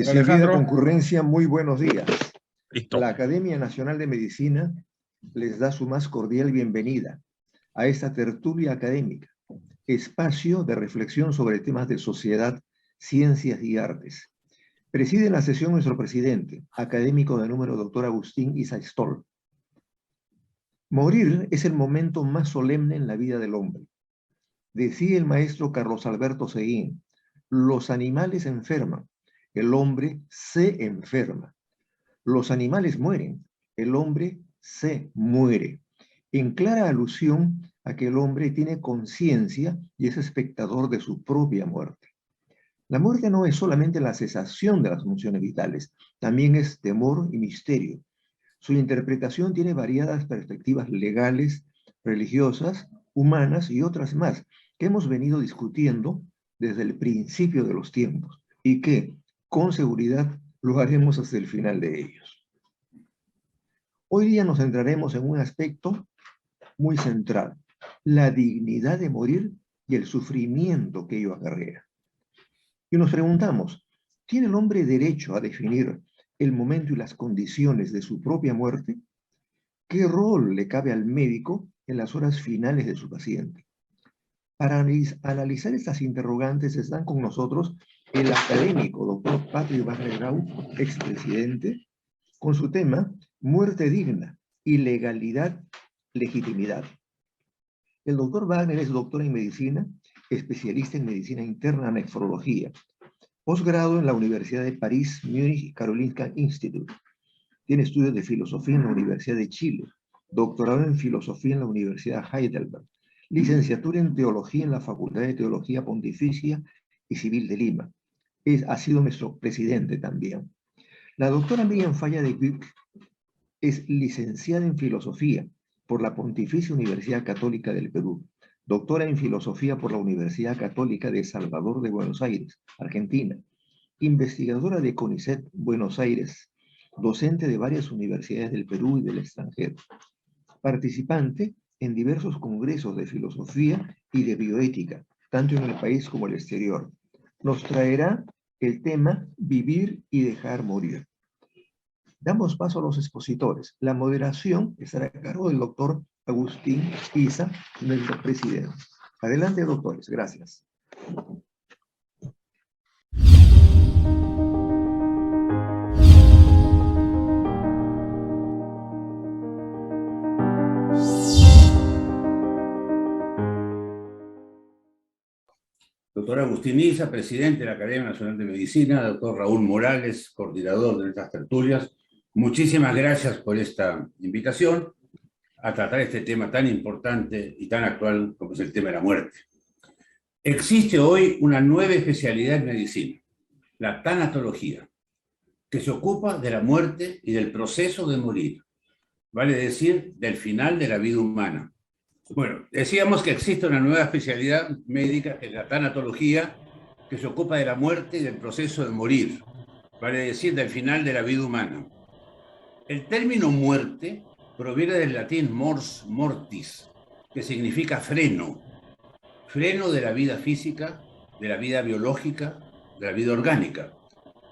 Distinguida Alejandro. concurrencia, muy buenos días. Listo. La Academia Nacional de Medicina les da su más cordial bienvenida a esta tertulia académica, espacio de reflexión sobre temas de sociedad, ciencias y artes. Preside la sesión nuestro presidente, académico de número doctor Agustín Isa Stoll. Morir es el momento más solemne en la vida del hombre. Decía el maestro Carlos Alberto Seguín, los animales enferman, el hombre se enferma. Los animales mueren, el hombre se muere. En clara alusión a que el hombre tiene conciencia y es espectador de su propia muerte. La muerte no es solamente la cesación de las funciones vitales, también es temor y misterio. Su interpretación tiene variadas perspectivas legales, religiosas, humanas y otras más, que hemos venido discutiendo desde el principio de los tiempos y que, con seguridad, lo haremos hasta el final de ellos. Hoy día nos centraremos en un aspecto muy central, la dignidad de morir y el sufrimiento que ello acarrea. Y nos preguntamos, ¿tiene el hombre derecho a definir el momento y las condiciones de su propia muerte? ¿Qué rol le cabe al médico en las horas finales de su paciente? Para analizar estas interrogantes están con nosotros el académico doctor Patrick Wagner Grau, expresidente, con su tema Muerte digna y legalidad, legitimidad. El doctor Wagner es doctor en medicina, especialista en medicina interna, nefrología, posgrado en la Universidad de París, Múnich y Karolinska Institute. Tiene estudios de filosofía en la Universidad de Chile, doctorado en filosofía en la Universidad Heidelberg, licenciatura en teología en la Facultad de Teología Pontificia y Civil de Lima. Ha sido nuestro presidente también. La doctora Miriam Falla de Buch es licenciada en filosofía por la Pontificia Universidad Católica del Perú, doctora en filosofía por la Universidad Católica de Salvador de Buenos Aires, Argentina, investigadora de CONICET Buenos Aires, docente de varias universidades del Perú y del extranjero, participante en diversos congresos de filosofía y de bioética, tanto en el país como en el exterior. Nos traerá el tema Vivir y dejar morir. Damos paso a los expositores. La moderación estará a cargo del doctor Agustín Isa, nuestro presidente. Adelante, doctores. Gracias. Doctor Agustín Isa, presidente de la Academia Nacional de Medicina, doctor Raúl Morales, coordinador de estas tertulias. Muchísimas gracias por esta invitación a tratar este tema tan importante y tan actual como es el tema de la muerte. Existe hoy una nueva especialidad en medicina, la tanatología, que se ocupa de la muerte y del proceso de morir, vale decir, del final de la vida humana. Bueno, decíamos que existe una nueva especialidad médica, que es la tanatología, que se ocupa de la muerte y del proceso de morir, vale decir, del final de la vida humana. El término muerte proviene del latín mors mortis, que significa freno, freno de la vida física, de la vida biológica, de la vida orgánica,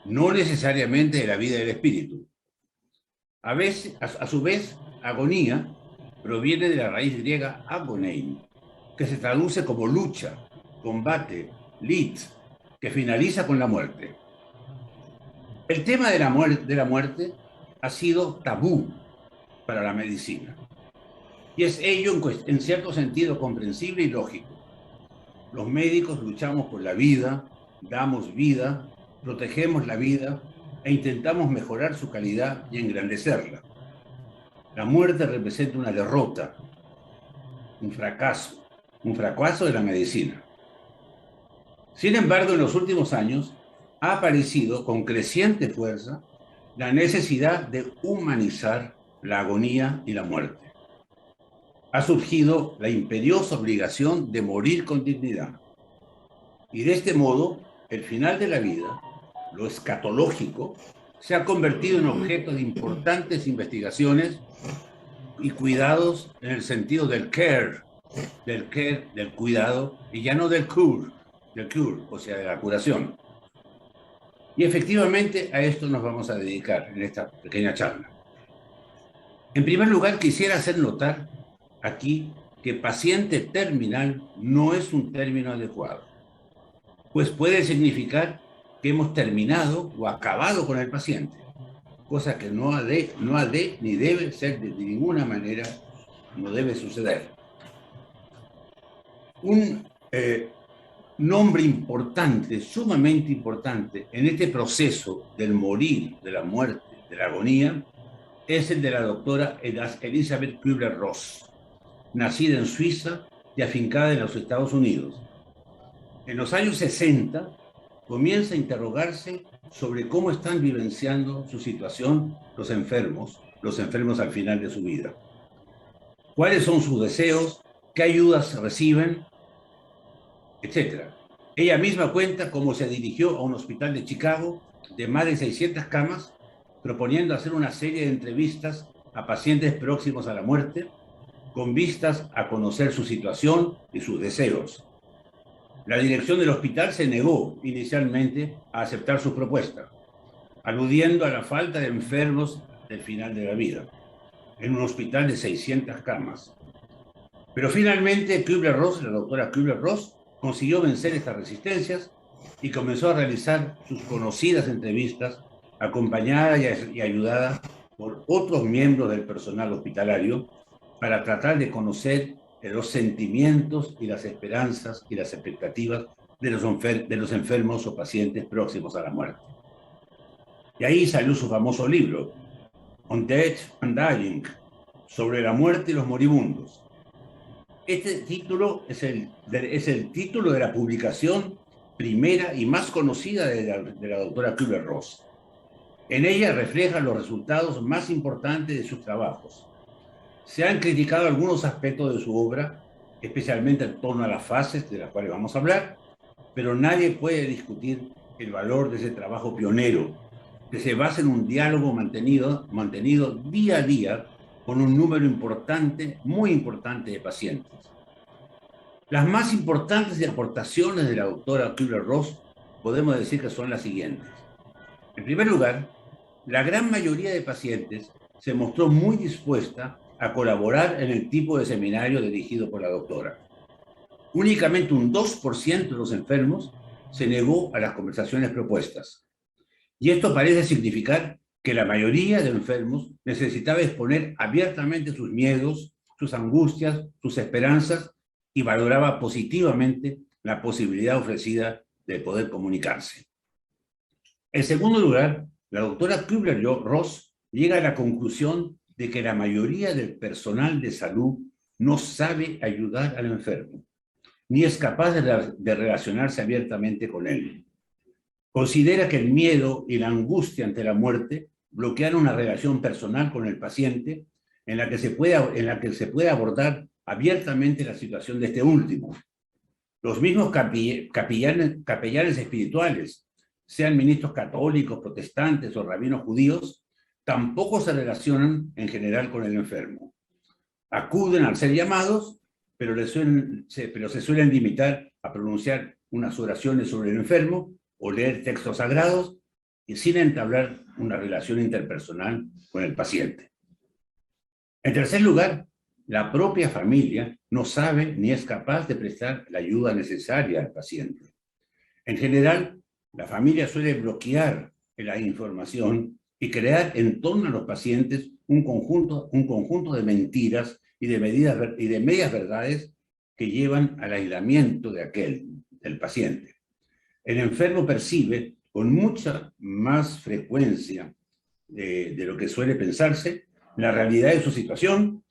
no necesariamente de la vida del espíritu. A veces, a su vez, agonía proviene de la raíz griega agonein, que se traduce como lucha, combate, lit, que finaliza con la muerte. El tema de la muerte ha sido tabú para la medicina. Y es ello en cierto sentido comprensible y lógico. Los médicos luchamos por la vida, damos vida, protegemos la vida e intentamos mejorar su calidad y engrandecerla. La muerte representa una derrota, un fracaso de la medicina. Sin embargo, en los últimos años ha aparecido con creciente fuerza la necesidad de humanizar la agonía y la muerte. Ha surgido la imperiosa obligación de morir con dignidad. Y de este modo, el final de la vida, lo escatológico, se ha convertido en objeto de importantes investigaciones y cuidados en el sentido del care, del cuidado, y ya no del cure, o sea, de la curación. Y efectivamente a esto nos vamos a dedicar en esta pequeña charla. En primer lugar, quisiera hacer notar aquí que paciente terminal no es un término adecuado, pues puede significar que hemos terminado o acabado con el paciente, cosa que no ha de ni debe ser de ninguna manera, no debe suceder. Un nombre importante, sumamente importante, en este proceso del morir, de la muerte, de la agonía, es el de la doctora Elisabeth Kübler-Ross, nacida en Suiza y afincada en los Estados Unidos. En los años 60 comienza a interrogarse sobre cómo están vivenciando su situación los enfermos al final de su vida. ¿Cuáles son sus deseos? ¿Qué ayudas reciben? Etcétera. Ella misma cuenta cómo se dirigió a un hospital de Chicago de más de 600 camas, proponiendo hacer una serie de entrevistas a pacientes próximos a la muerte, con vistas a conocer su situación y sus deseos. La dirección del hospital se negó inicialmente a aceptar su propuesta, aludiendo a la falta de enfermos del final de la vida, en un hospital de 600 camas. Pero finalmente Kübler-Ross, la doctora Kübler-Ross, consiguió vencer estas resistencias y comenzó a realizar sus conocidas entrevistas, acompañada y ayudada por otros miembros del personal hospitalario, para tratar de conocer los sentimientos y las esperanzas y las expectativas de los enfermos o pacientes próximos a la muerte. Y ahí salió su famoso libro, On Death and Dying, sobre la muerte y los moribundos. Este título es el título de la publicación primera y más conocida de la doctora Kübler-Ross. En ella refleja los resultados más importantes de sus trabajos. Se han criticado algunos aspectos de su obra, especialmente en torno a las fases de las cuales vamos a hablar, pero nadie puede discutir el valor de ese trabajo pionero, que se basa en un diálogo mantenido día a día con un número importante, muy importante de pacientes. Las más importantes aportaciones de la doctora Kübler-Ross podemos decir que son las siguientes. En primer lugar, la gran mayoría de pacientes se mostró muy dispuesta a colaborar en el tipo de seminario dirigido por la doctora. Únicamente un 2% de los enfermos se negó a las conversaciones propuestas. Y esto parece significar que la mayoría de enfermos necesitaba exponer abiertamente sus miedos, sus angustias, sus esperanzas, y valoraba positivamente la posibilidad ofrecida de poder comunicarse. En segundo lugar, la doctora Kübler-Ross llega a la conclusión de que la mayoría del personal de salud no sabe ayudar al enfermo, ni es capaz de relacionarse abiertamente con él. Considera que el miedo y la angustia ante la muerte bloquean una relación personal con el paciente en la que se puede abordar abiertamente la situación de este último. Los mismos capellanes espirituales, sean ministros católicos, protestantes o rabinos judíos, tampoco se relacionan en general con el enfermo. Acuden al ser llamados, pero se suelen limitar a pronunciar unas oraciones sobre el enfermo o leer textos sagrados y sin entablar una relación interpersonal con el paciente. En tercer lugar, la propia familia no sabe ni es capaz de prestar la ayuda necesaria al paciente. En general, la familia suele bloquear la información y crear en torno a los pacientes un conjunto de mentiras y de medias verdades que llevan al aislamiento del paciente. El enfermo percibe con mucha más frecuencia de lo que suele pensarse la realidad de su situación,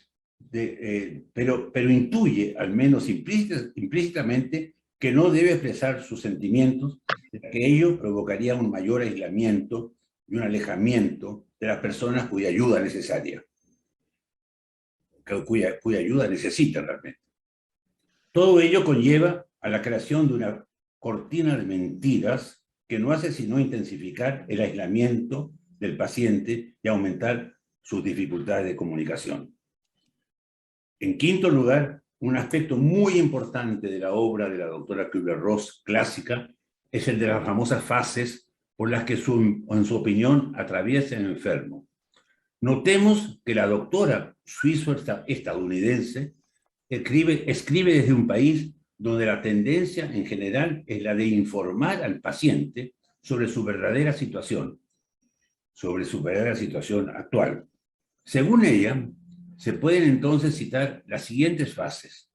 pero intuye, al menos implícitamente, que no debe expresar sus sentimientos, que ello provocaría un mayor aislamiento y un alejamiento de las personas cuya ayuda necesaria, cuya ayuda necesita realmente. Todo ello conlleva a la creación de una cortina de mentiras que no hace sino intensificar el aislamiento del paciente y aumentar sus dificultades de comunicación. En quinto lugar, un aspecto muy importante de la obra de la doctora Kübler-Ross clásica es el de las famosas fases por las que en su opinión atraviesa el enfermo. Notemos que la doctora suizo-estadounidense escribe desde un país donde la tendencia en general es la de informar al paciente sobre su verdadera situación actual. Según ella, se pueden entonces citar las siguientes fases.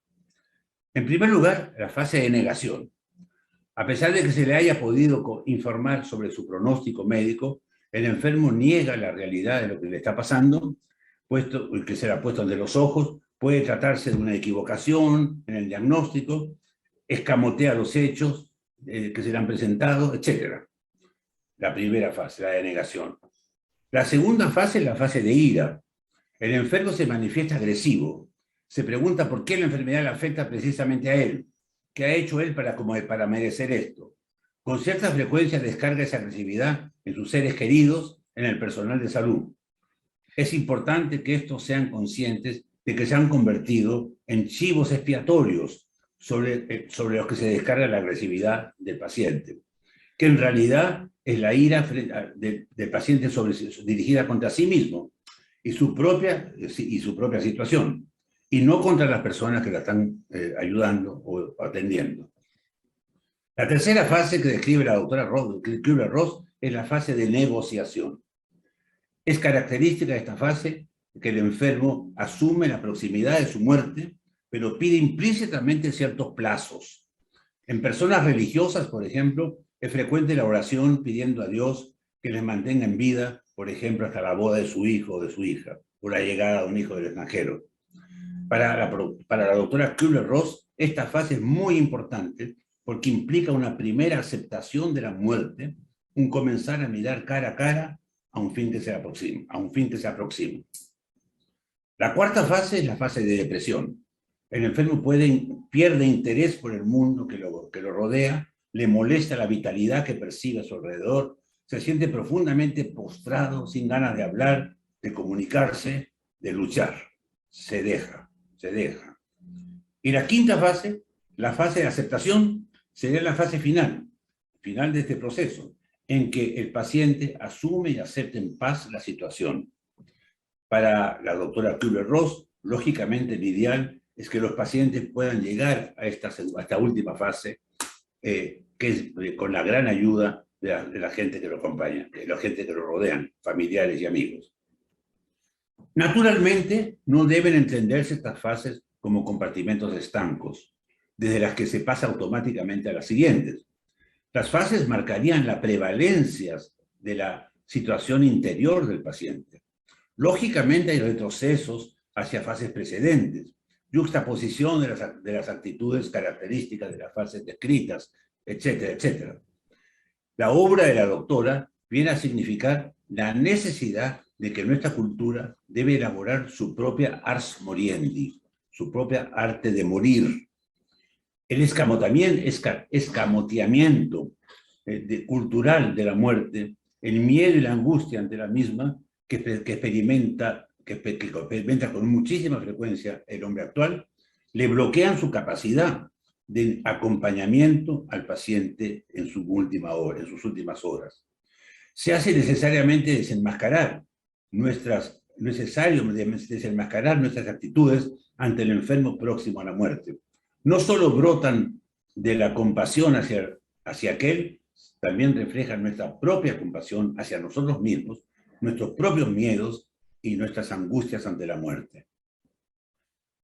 En primer lugar, la fase de negación. A pesar de que se le haya podido informar sobre su pronóstico médico, el enfermo niega la realidad de lo que le está pasando, puesto que se le ha puesto ante los ojos, puede tratarse de una equivocación en el diagnóstico, escamotea los hechos que se le han presentado, etc. La primera fase, la de negación. La segunda fase es la fase de ira. El enfermo se manifiesta agresivo. Se pregunta por qué la enfermedad le afecta precisamente a él. ¿Qué ha hecho él para merecer esto? Con cierta frecuencia descarga esa agresividad en sus seres queridos, en el personal de salud. Es importante que estos sean conscientes de que se han convertido en chivos expiatorios sobre los que se descarga la agresividad del paciente, que en realidad es la ira del paciente dirigida contra sí mismo y su propia situación, y no contra las personas que la están ayudando o atendiendo. La tercera fase que describe la doctora Kübler-Ross es la fase de negociación. Es característica de esta fase que el enfermo asume la proximidad de su muerte, pero pide implícitamente ciertos plazos. En personas religiosas, por ejemplo, es frecuente la oración pidiendo a Dios que les mantenga en vida, por ejemplo, hasta la boda de su hijo o de su hija, o la llegada de un hijo del extranjero. Para la doctora Kübler-Ross, esta fase es muy importante porque implica una primera aceptación de la muerte, un comenzar a mirar cara a cara a un fin que se aproxima. La cuarta fase es la fase de depresión. El enfermo pierde interés por el mundo que lo rodea, le molesta la vitalidad que percibe a su alrededor, se siente profundamente postrado, sin ganas de hablar, de comunicarse, de luchar. Se deja. Y la quinta fase, la fase de aceptación, sería la fase final de este proceso, en que el paciente asume y acepta en paz la situación. Para la doctora Kübler-Ross, lógicamente el ideal es que los pacientes puedan llegar a esta última fase, que es con la gran ayuda de la gente que lo acompaña, de la gente que lo rodean, familiares y amigos. Naturalmente, no deben entenderse estas fases como compartimentos estancos, desde las que se pasa automáticamente a las siguientes. Las fases marcarían la prevalencia de la situación interior del paciente. Lógicamente hay retrocesos hacia fases precedentes, yuxtaposición de las actitudes características de las fases descritas, etcétera, etcétera. La obra de la doctora viene a significar la necesidad de que nuestra cultura debe elaborar su propia ars moriendi, su propia arte de morir. El escamoteamiento cultural de la muerte, el miedo y la angustia ante la misma que experimenta con muchísima frecuencia el hombre actual, le bloquean su capacidad de acompañamiento al paciente en sus últimas horas. Se hace necesariamente desenmascarar nuestras actitudes ante el enfermo próximo a la muerte. No solo brotan de la compasión hacia aquel, también reflejan nuestra propia compasión hacia nosotros mismos, nuestros propios miedos y nuestras angustias ante la muerte.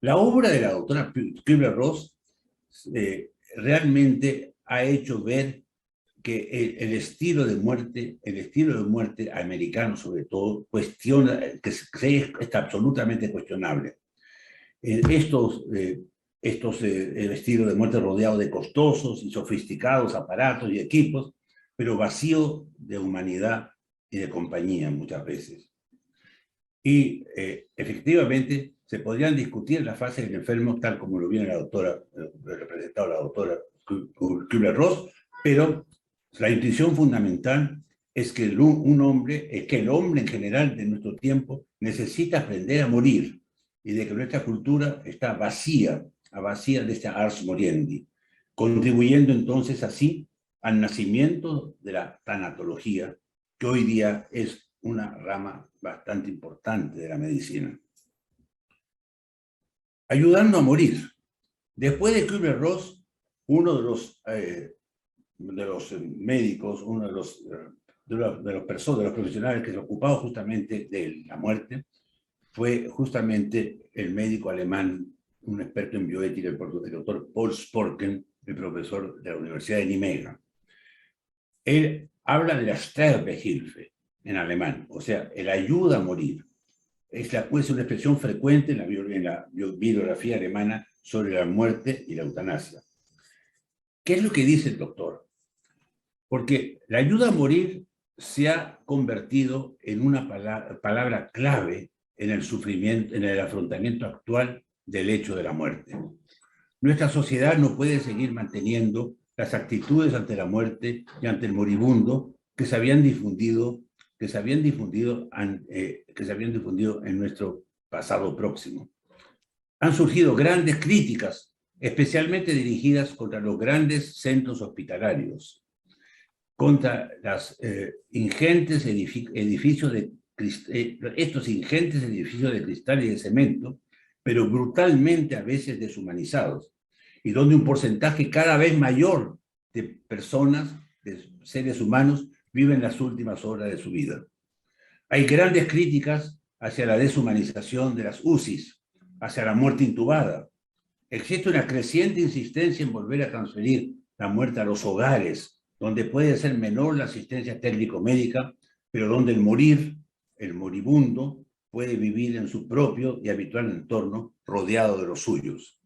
La obra de la doctora Kübler-Ross realmente ha hecho ver que el estilo de muerte americano sobre todo, está absolutamente cuestionable. Estos estilos de muerte rodeados de costosos y sofisticados aparatos y equipos, pero vacío de humanidad y de compañía muchas veces. Y efectivamente se podrían discutir las fases del enfermo tal como lo viene representado la doctora Kübler-Ross, pero la intuición fundamental es que el hombre en general de nuestro tiempo necesita aprender a morir y de que nuestra cultura está vacía de esta ars moriendi, contribuyendo entonces así al nacimiento de la tanatología, que hoy día es una rama bastante importante de la medicina. Ayudando a morir. Después de Kübler-Ross, uno de los médicos, uno de los profesionales que se ocupaba justamente de la muerte, fue justamente el médico alemán, un experto en bioética, el doctor Paul Sporken, el profesor de la Universidad de Nimega. Él habla de la Sterbehilfe en alemán, o sea, el ayuda a morir. Es una expresión frecuente en la bibliografía alemana sobre la muerte y la eutanasia. ¿Qué es lo que dice el doctor? Porque la ayuda a morir se ha convertido en una palabra clave en el sufrimiento, en el afrontamiento actual del hecho de la muerte. Nuestra sociedad no puede seguir manteniendo las actitudes ante la muerte y ante el moribundo que se habían difundido en nuestro pasado próximo. Han surgido grandes críticas, especialmente dirigidas contra los grandes centros hospitalarios, contra los ingentes edificios de cristal y de cemento, pero brutalmente a veces deshumanizados, y donde un porcentaje cada vez mayor de personas, de seres humanos, viven las últimas horas de su vida. Hay grandes críticas hacia la deshumanización de las UCIs, hacia la muerte intubada. Existe una creciente insistencia en volver a transferir la muerte a los hogares, donde puede ser menor la asistencia técnico-médica, pero donde el moribundo, puede vivir en su propio y habitual entorno, rodeado de los suyos.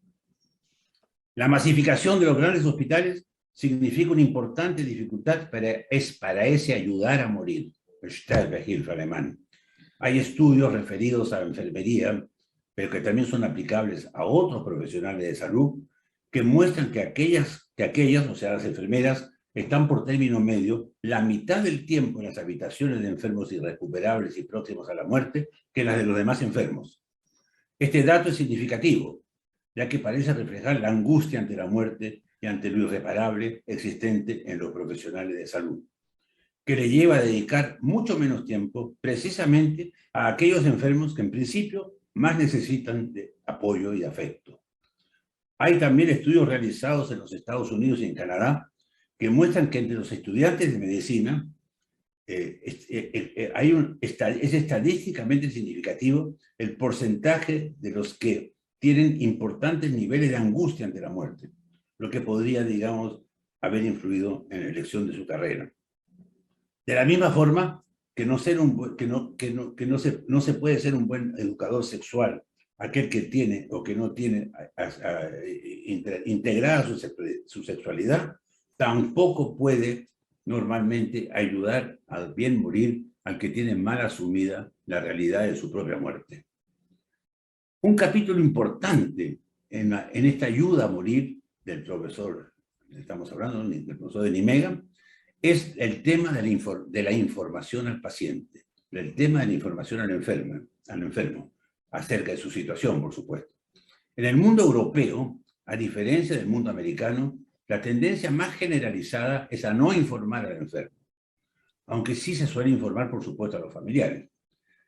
La masificación de los grandes hospitales significa una importante dificultad para ese ayudar a morir, el Sterbehilfe alemán. Hay estudios referidos a la enfermería, pero que también son aplicables a otros profesionales de salud, que muestran que aquellas, o sea, las enfermeras, están por término medio la mitad del tiempo en las habitaciones de enfermos irrecuperables y próximos a la muerte que las de los demás enfermos. Este dato es significativo, ya que parece reflejar la angustia ante la muerte y ante lo irreparable existente en los profesionales de salud, que le lleva a dedicar mucho menos tiempo precisamente a aquellos enfermos que en principio más necesitan de apoyo y afecto. Hay también estudios realizados en los Estados Unidos y en Canadá que muestran que entre los estudiantes de medicina es estadísticamente significativo el porcentaje de los que tienen importantes niveles de angustia ante la muerte, lo que podría, digamos, haber influido en la elección de su carrera. De la misma forma que no se puede ser un buen educador sexual aquel que tiene o que no tiene integrada su sexualidad, tampoco puede normalmente ayudar al bien morir al que tiene mal asumida la realidad de su propia muerte. Un capítulo importante en esta ayuda a morir del profesor, estamos hablando del profesor de Nimega, es el tema de la información al paciente, el tema de la información al enfermo, acerca de su situación, por supuesto. En el mundo europeo, a diferencia del mundo americano, la tendencia más generalizada es a no informar al enfermo, aunque sí se suele informar, por supuesto, a los familiares.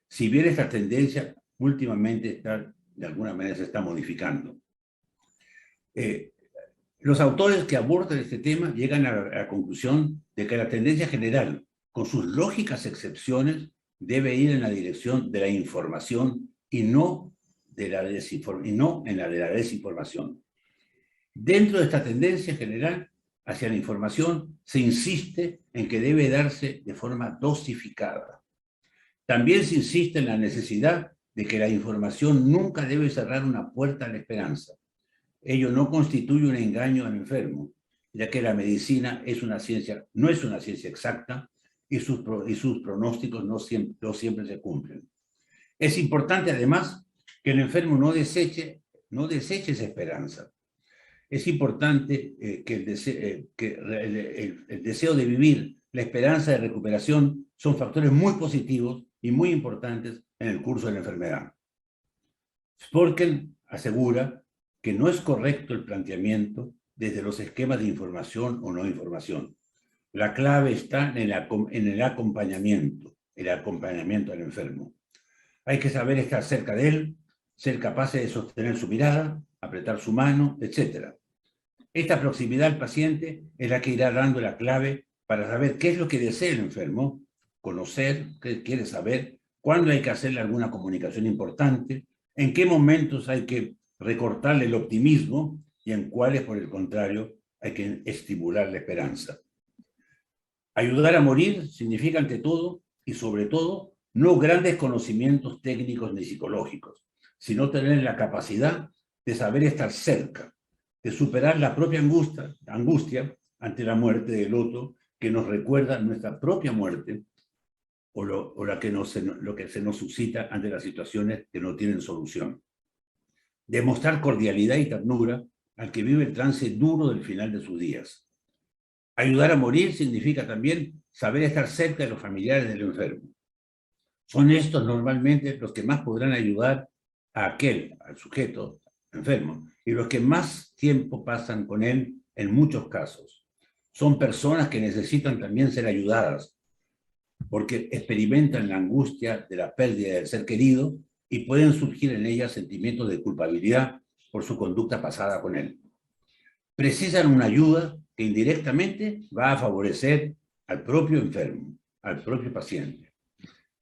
Si bien esta tendencia últimamente de alguna manera se está modificando. Los autores que abordan este tema llegan a la conclusión de que la tendencia general, con sus lógicas excepciones, debe ir en la dirección de la información y no en la de la desinformación. Dentro de esta tendencia general hacia la información, se insiste en que debe darse de forma dosificada. También se insiste en la necesidad de que la información nunca debe cerrar una puerta a la esperanza. Ello no constituye un engaño al enfermo, ya que la medicina no es una ciencia exacta y sus pronósticos no siempre se cumplen. Es importante, además, que el enfermo no deseche esa esperanza. Es importante que el deseo de vivir, la esperanza de recuperación, son factores muy positivos y muy importantes en el curso de la enfermedad. Sporken asegura que no es correcto el planteamiento desde los esquemas de información o no información. La clave está en el acompañamiento al enfermo. Hay que saber estar cerca de él, ser capaces de sostener su mirada, apretar su mano, etc. Esta proximidad al paciente es la que irá dando la clave para saber qué es lo que desea el enfermo, conocer, qué quiere saber, cuándo hay que hacerle alguna comunicación importante, en qué momentos hay que recortarle el optimismo y en cuáles, por el contrario, hay que estimular la esperanza. Ayudar a morir significa, ante todo y sobre todo, no grandes conocimientos técnicos ni psicológicos, sino tener la capacidad de saber estar cerca, de superar la propia angustia ante la muerte del otro, que nos recuerda nuestra propia muerte o lo que se nos suscita ante las situaciones que no tienen solución. Demostrar cordialidad y ternura al que vive el trance duro del final de sus días. Ayudar a morir significa también saber estar cerca de los familiares del enfermo. Son estos normalmente los que más podrán ayudar al sujeto enfermo, y los que más tiempo pasan con él en muchos casos. Son personas que necesitan también ser ayudadas, porque experimentan la angustia de la pérdida del ser querido y pueden surgir en ellas sentimientos de culpabilidad por su conducta pasada con él. Precisan una ayuda que indirectamente va a favorecer al propio enfermo, al propio paciente.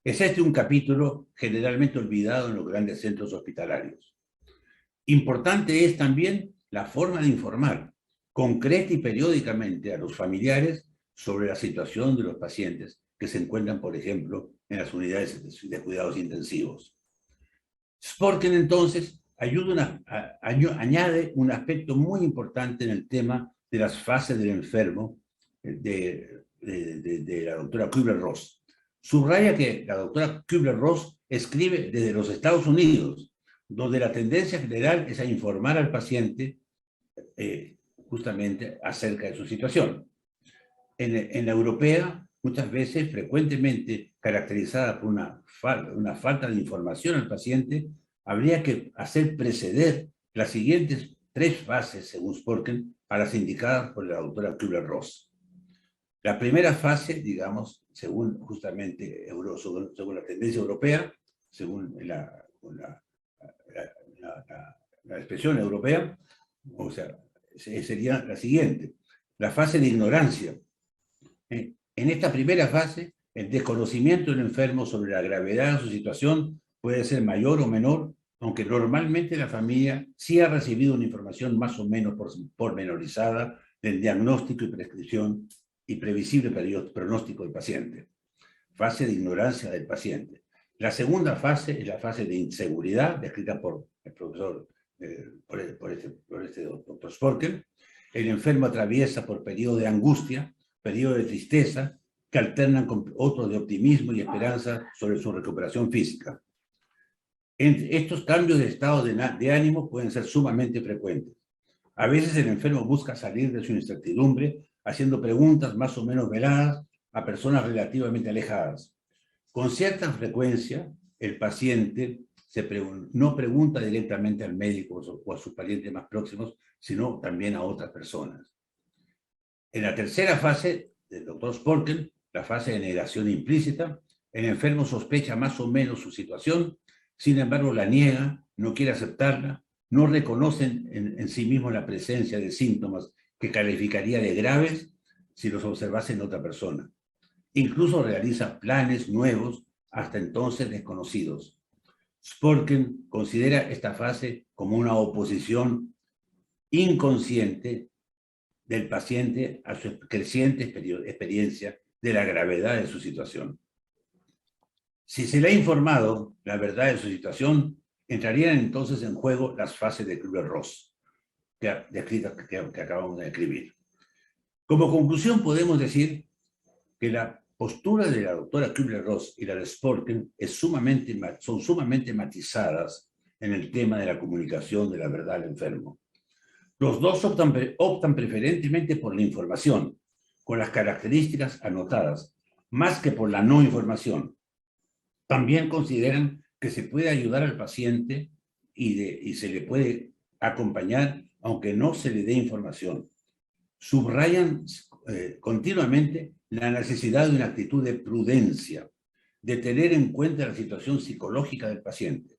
Es este un capítulo generalmente olvidado en los grandes centros hospitalarios. Importante es también la forma de informar, concreta y periódicamente, a los familiares sobre la situación de los pacientes que se encuentran, por ejemplo, en las unidades de cuidados intensivos. Sporken, entonces, añade un aspecto muy importante en el tema de las fases del enfermo de la doctora Kübler-Ross. Subraya que la doctora Kübler-Ross escribe desde los Estados Unidos, donde la tendencia general es a informar al paciente justamente acerca de su situación. En la europea, muchas veces, frecuentemente caracterizada por una falta de información al paciente, habría que hacer preceder las siguientes 3 fases, según Sporken, a las indicadas por la doctora Kübler-Ross. La primera fase, digamos, según justamente según la tendencia europea, según la expresión europea, o sea, sería la siguiente: la fase de ignorancia. En esta primera fase, el desconocimiento del enfermo sobre la gravedad de su situación puede ser mayor o menor, aunque normalmente la familia sí ha recibido una información más o menos pormenorizada del diagnóstico y prescripción y previsible pronóstico del paciente. Fase de ignorancia del paciente. La segunda fase es la fase de inseguridad, descrita por el profesor, por este doctor Sporken. El enfermo atraviesa por periodos de angustia, periodos de tristeza, que alternan con otros de optimismo y esperanza sobre su recuperación física. Estos cambios de estado de ánimo pueden ser sumamente frecuentes. A veces el enfermo busca salir de su incertidumbre haciendo preguntas más o menos veladas a personas relativamente alejadas. Con cierta frecuencia, el paciente no pregunta directamente al médico o a sus parientes más próximos, sino también a otras personas. En la tercera fase del doctor Sporken, la fase de negación implícita, el enfermo sospecha más o menos su situación, sin embargo la niega, no quiere aceptarla, no reconoce en sí mismo la presencia de síntomas que calificaría de graves si los observase en otra persona. Incluso realiza planes nuevos, hasta entonces desconocidos. Sporken considera esta fase como una oposición inconsciente del paciente a su creciente experiencia de la gravedad de su situación. Si se le ha informado la verdad de su situación, entrarían entonces en juego las fases de Kübler-Ross, que acabamos de describir. Como conclusión, podemos decir que la postura de la doctora Kübler-Ross y la de Sporken son sumamente matizadas en el tema de la comunicación de la verdad al enfermo. Los dos optan preferentemente por la información, con las características anotadas, más que por la no información. También consideran que se puede ayudar al paciente y se le puede acompañar, aunque no se le dé información. Subrayan continuamente la necesidad de una actitud de prudencia, de tener en cuenta la situación psicológica del paciente.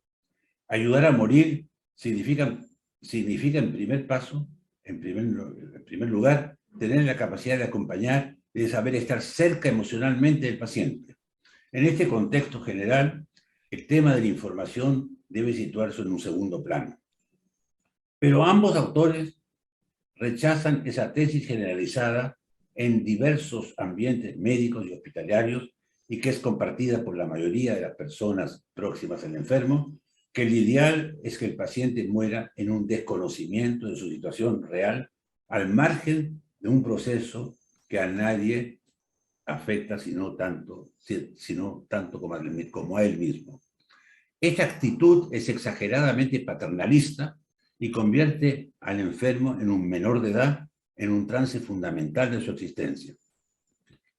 Ayudar a morir significa en primer lugar, tener la capacidad de acompañar y de saber estar cerca emocionalmente del paciente. En este contexto general, el tema de la información debe situarse en un segundo plano. Pero ambos autores rechazan esa tesis generalizada en diversos ambientes médicos y hospitalarios y que es compartida por la mayoría de las personas próximas al enfermo, que el ideal es que el paciente muera en un desconocimiento de su situación real, al margen de un proceso que a nadie afecta sino tanto como a él mismo. Esta actitud es exageradamente paternalista y convierte al enfermo en un menor de edad en un trance fundamental de su existencia.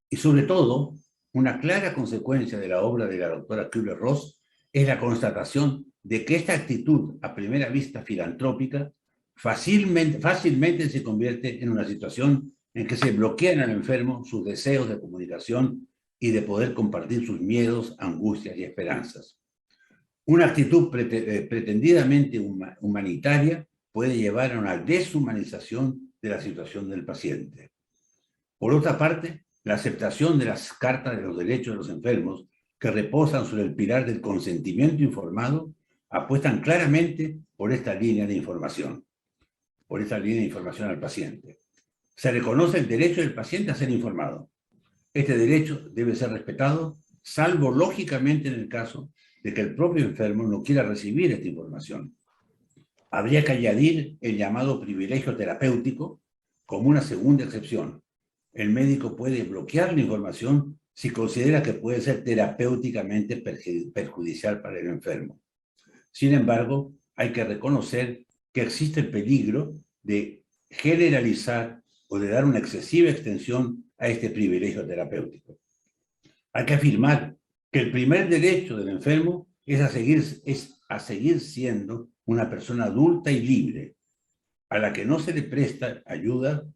Y sobre todo, una clara consecuencia de la obra de la doctora Kübler-Ross es la constatación de que esta actitud, a primera vista filantrópica, fácilmente se convierte en una situación en que se bloquean al enfermo sus deseos de comunicación y de poder compartir sus miedos, angustias y esperanzas. Una actitud pretendidamente humanitaria puede llevar a una deshumanización de la situación del paciente. Por otra parte, la aceptación de las cartas de los derechos de los enfermos, que reposan sobre el pilar del consentimiento informado, apuestan claramente por esta línea de información, al paciente. Se reconoce el derecho del paciente a ser informado. Este derecho debe ser respetado, salvo lógicamente en el caso de que el propio enfermo no quiera recibir esta información. Habría que añadir el llamado privilegio terapéutico como una segunda excepción. El médico puede bloquear la información si considera que puede ser terapéuticamente perjudicial para el enfermo. Sin embargo, hay que reconocer que existe el peligro de generalizar o de dar una excesiva extensión a este privilegio terapéutico. Hay que afirmar que el primer derecho del enfermo es a seguir siendo una persona adulta y libre, a la que no se le presta ayuda,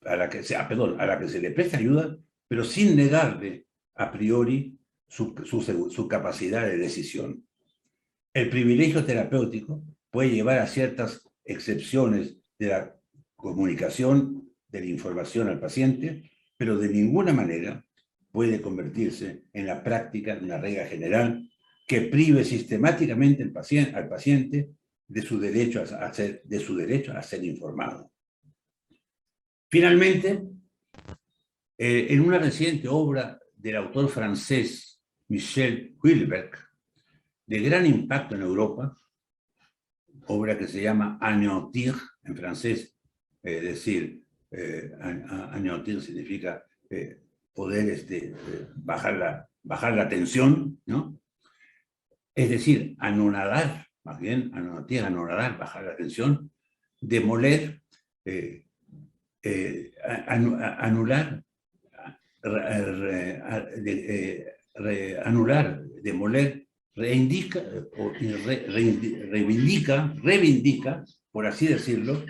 a la que se le presta ayuda, pero sin negarle a priori su capacidad de decisión. El privilegio terapéutico puede llevar a ciertas excepciones de la comunicación de la información al paciente, pero de ninguna manera puede convertirse en la práctica de una regla general que prive sistemáticamente al paciente de su derecho a ser informado. Finalmente, en una reciente obra del autor francés Michel Houellebecq, de gran impacto en Europa, obra que se llama Anéantir, en francés, anéantir significa poder bajar la tensión, ¿no? Es decir, anonadar, más bien, anonadar, bajar la tensión, demoler, anular, demoler, reivindica, por así decirlo,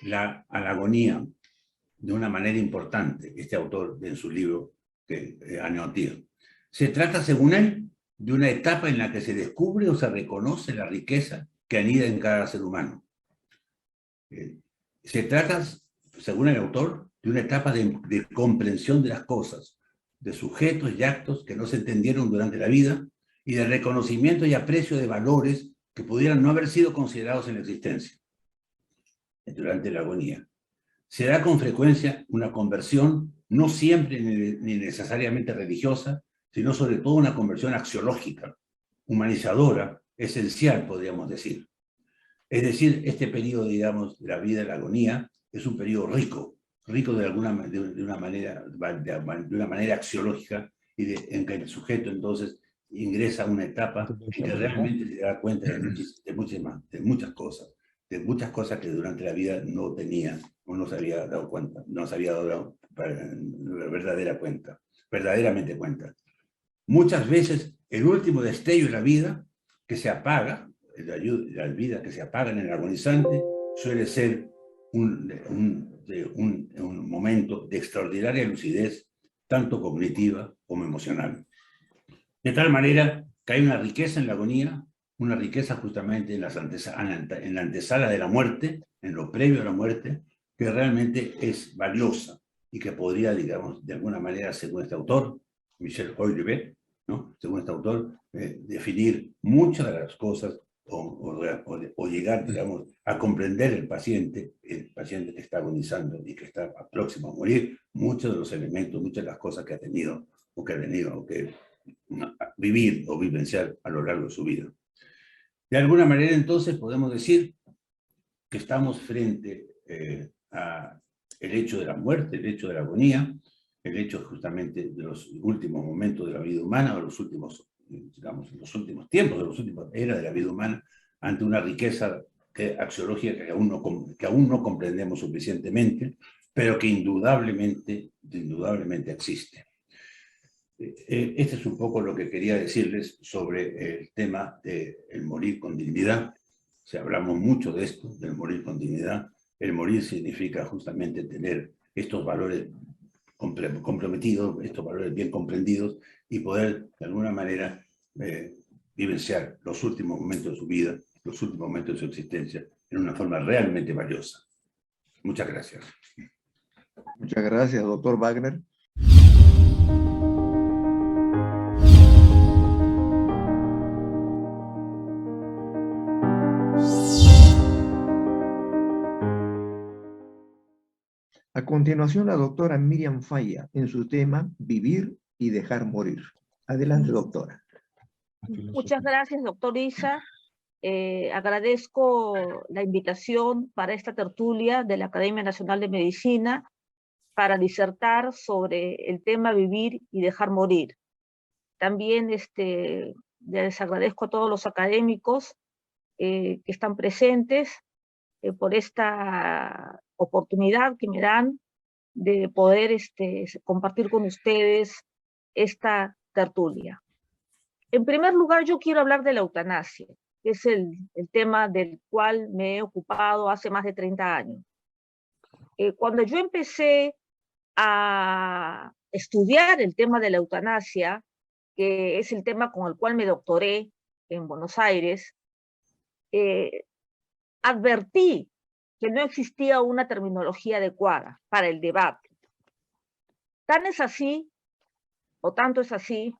la agonía de una manera importante, este autor en su libro Anéantir. Se trata, según él, de una etapa en la que se descubre o se reconoce la riqueza que anida en cada ser humano. Se trata, según el autor, de una etapa de comprensión de las cosas, de sujetos y actos que no se entendieron durante la vida y de reconocimiento y aprecio de valores que pudieran no haber sido considerados en la existencia durante la agonía. Se da con frecuencia una conversión, no siempre ni necesariamente religiosa, sino sobre todo una conversión axiológica, humanizadora, esencial, podríamos decir. Es decir, este periodo, digamos, de la vida de la agonía es un periodo rico de una manera axiológica en que el sujeto entonces ingresa a una etapa en que realmente se da cuenta de muchas cosas que durante la vida no tenía o no se había dado cuenta, no se había dado verdaderamente cuenta. Muchas veces el último destello de la vida que se apaga, la vida que se apaga en el agonizante, suele ser un momento de extraordinaria lucidez, tanto cognitiva como emocional. De tal manera que hay una riqueza en la agonía, una riqueza justamente en la antesala de la muerte, en lo previo a la muerte, que realmente es valiosa y que podría, digamos, de alguna manera, según este autor, Michel Houellebecq, ¿no? Según este autor, definir muchas de las cosas o llegar, digamos, a comprender el paciente que está agonizando y que está próximo a morir, muchos de los elementos, muchas de las cosas que ha tenido o que ha venido o que vivir o vivenciar a lo largo de su vida. De alguna manera, entonces, podemos decir que estamos frente a el hecho de la muerte, el hecho de la agonía, el hecho justamente de los últimos momentos de la vida humana, o los últimos, digamos, los últimos tiempos, de las últimas eras de la vida humana, ante una riqueza axiológica que aún no comprendemos suficientemente, pero que indudablemente existe. Este es un poco lo que quería decirles sobre el tema del morir con dignidad. Si hablamos mucho de esto, del morir con dignidad. El morir significa justamente tener estos valores comprometidos, estos valores bien comprendidos y poder, de alguna manera, vivenciar los últimos momentos de su vida, los últimos momentos de su existencia, en una forma realmente valiosa. Muchas gracias. Muchas gracias, doctor Wagner. A continuación, la doctora Miriam Falla en su tema Vivir y dejar morir. Adelante, doctora. Muchas gracias, doctor Isa. Agradezco la invitación para esta tertulia de la Academia Nacional de Medicina para disertar sobre el tema Vivir y dejar morir. También les agradezco a todos los académicos que están presentes por esta oportunidad que me dan de poder compartir con ustedes esta tertulia. En primer lugar, yo quiero hablar de la eutanasia, que es el tema del cual me he ocupado hace más de 30 años. Cuando yo empecé a estudiar el tema de la eutanasia, que es el tema con el cual me doctoré en Buenos Aires, advertí que no existía una terminología adecuada para el debate. Tan es así, o tanto es así,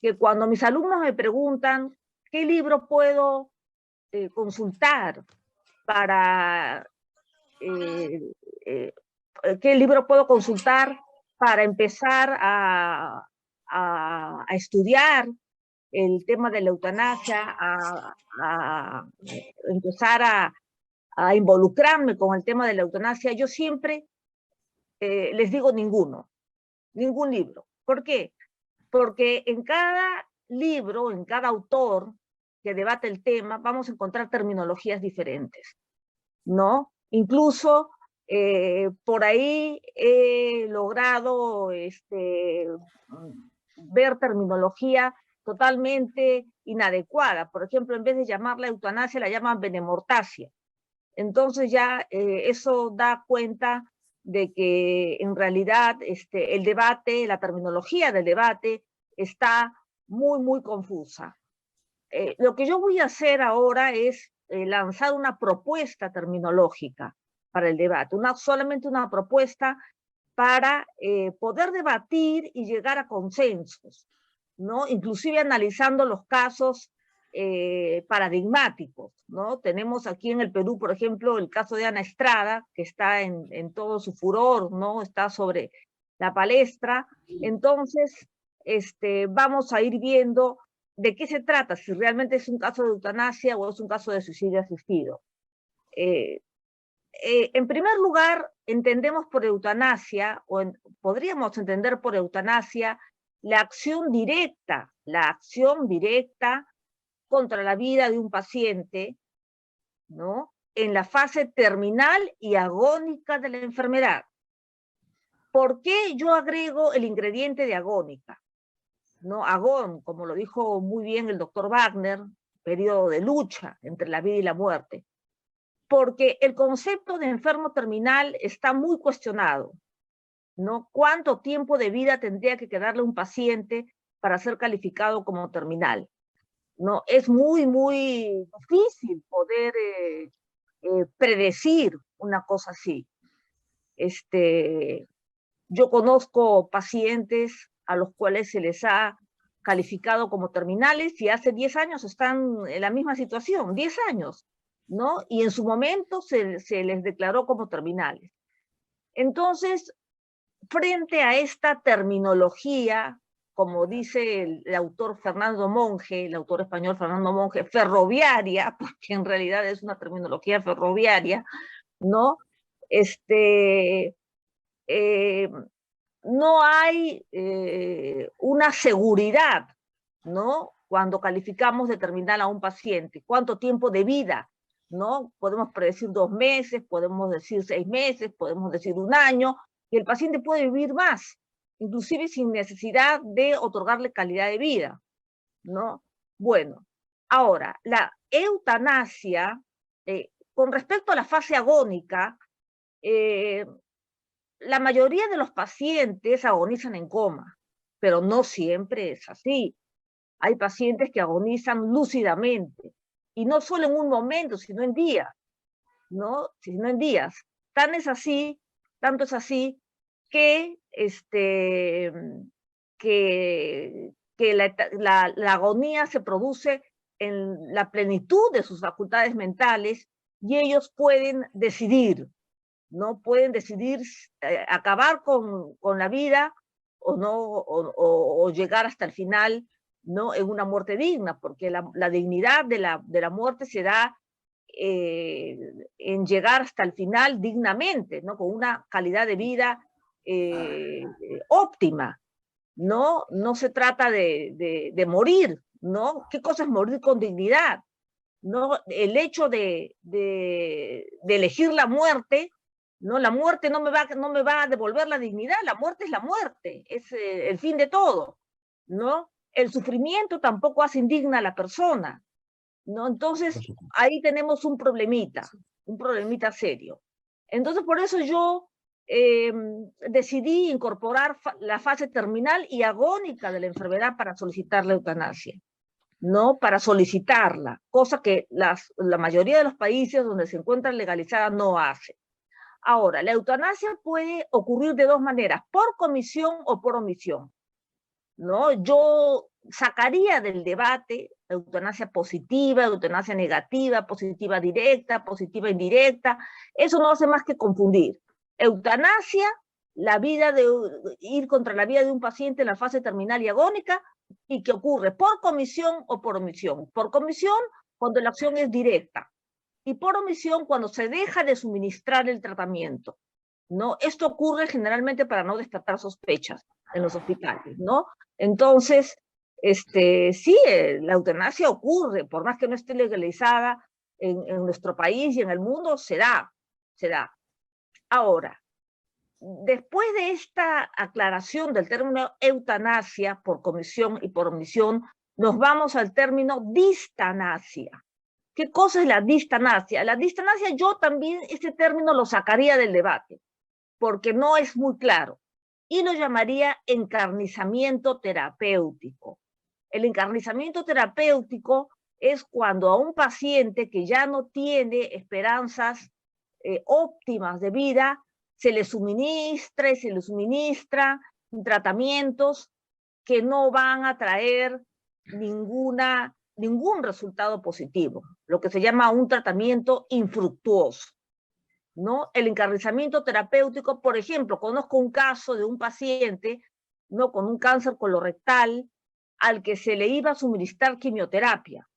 que cuando mis alumnos me preguntan qué libro puedo consultar para qué libro puedo consultar para empezar a estudiar el tema de la eutanasia, a empezar a involucrarme con el tema de la eutanasia, yo siempre les digo ningún libro. ¿Por qué? Porque en cada libro, en cada autor que debate el tema, vamos a encontrar terminologías diferentes, ¿no? Incluso por ahí he logrado ver terminología totalmente inadecuada. Por ejemplo, en vez de llamarla eutanasia, la llaman benemortasia. Entonces ya eso da cuenta de que en realidad el debate, la terminología del debate está muy, muy confusa. Lo que yo voy a hacer ahora es lanzar una propuesta terminológica para el debate, solamente una propuesta para poder debatir y llegar a consensos, ¿no? Inclusive analizando los casos paradigmáticos, ¿no? Tenemos aquí en el Perú, por ejemplo, el caso de Ana Estrada, que está en todo su furor, ¿no? Está sobre la palestra. Entonces, vamos a ir viendo de qué se trata, si realmente es un caso de eutanasia o es un caso de suicidio asistido. En primer lugar, entendemos por eutanasia, podríamos entender por eutanasia la acción directa contra la vida de un paciente, ¿no? En la fase terminal y agónica de la enfermedad. ¿Por qué yo agrego el ingrediente de agónica? ¿No? Agón, como lo dijo muy bien el doctor Wagner, periodo de lucha entre la vida y la muerte. porque el concepto de enfermo terminal está muy cuestionado, ¿no? ¿Cuánto tiempo de vida tendría que quedarle a un paciente para ser calificado como terminal? ¿No? Es muy, muy difícil poder predecir una cosa así. Yo conozco pacientes a los cuales se les ha calificado como terminales y hace 10 años están en la misma situación, 10 años, ¿no? Y en su momento se les declaró como terminales. Entonces, frente a esta terminología, como dice el autor Fernando Monge, el autor español Fernando Monge, ferroviaria, porque en realidad es una terminología ferroviaria, ¿no? No hay una seguridad, ¿no? Cuando calificamos de terminal a un paciente, cuánto tiempo de vida, ¿no? Podemos predecir 2 meses, podemos decir 6 meses, podemos decir 1 año, y el paciente puede vivir más, inclusive sin necesidad de otorgarle calidad de vida, ¿no? Bueno, ahora, la eutanasia, con respecto a la fase agónica, la mayoría de los pacientes agonizan en coma, pero no siempre es así. Hay pacientes que agonizan lúcidamente, y no solo en un momento, sino en días, ¿no? Sino en días. Tanto es así que, la agonía se produce en la plenitud de sus facultades mentales y ellos pueden decidir, ¿no? Pueden decidir acabar con la vida o no, o llegar hasta el final, ¿no? En una muerte digna, porque la dignidad de la muerte se da en llegar hasta el final dignamente, ¿no? Con una calidad de vida óptima, ¿no? No se trata de morir, ¿no? ¿Qué cosa es morir con dignidad? ¿No? El hecho de elegir la muerte, ¿no? La muerte no me va a devolver la dignidad, la muerte es la muerte, es el fin de todo, ¿no? El sufrimiento tampoco hace indigna a la persona, ¿no? Entonces, ahí tenemos un problemita serio. Entonces, por eso yo decidí incorporar la fase terminal y agónica de la enfermedad para solicitar la eutanasia, ¿no? Para solicitarla, cosa que la mayoría de los países donde se encuentra legalizada no hace. Ahora, la eutanasia puede ocurrir de 2 maneras, por comisión o por omisión, ¿no? Yo sacaría del debate eutanasia positiva, eutanasia negativa, positiva directa, positiva indirecta. Eso no hace más que confundir. Eutanasia, ir contra la vida de un paciente en la fase terminal y agónica, y que ocurre por comisión o por omisión. Por comisión, cuando la acción es directa, y por omisión, cuando se deja de suministrar el tratamiento, ¿no? Esto ocurre generalmente para no despertar sospechas en los hospitales, ¿no? Entonces, sí, la eutanasia ocurre, por más que no esté legalizada en nuestro país y en el mundo, se da. Ahora, después de esta aclaración del término eutanasia por comisión y por omisión, nos vamos al término distanasia. ¿Qué cosa es la distanasia? La distanasia, yo también este término lo sacaría del debate, porque no es muy claro, y lo llamaría encarnizamiento terapéutico. El encarnizamiento terapéutico es cuando a un paciente que ya no tiene esperanzas óptimas de vida, se le suministra tratamientos que no van a traer ningún resultado positivo, lo que se llama un tratamiento infructuoso, ¿no? El encarnizamiento terapéutico, por ejemplo, conozco un caso de un paciente, ¿no? Con un cáncer colorectal al que se le iba a suministrar quimioterapia,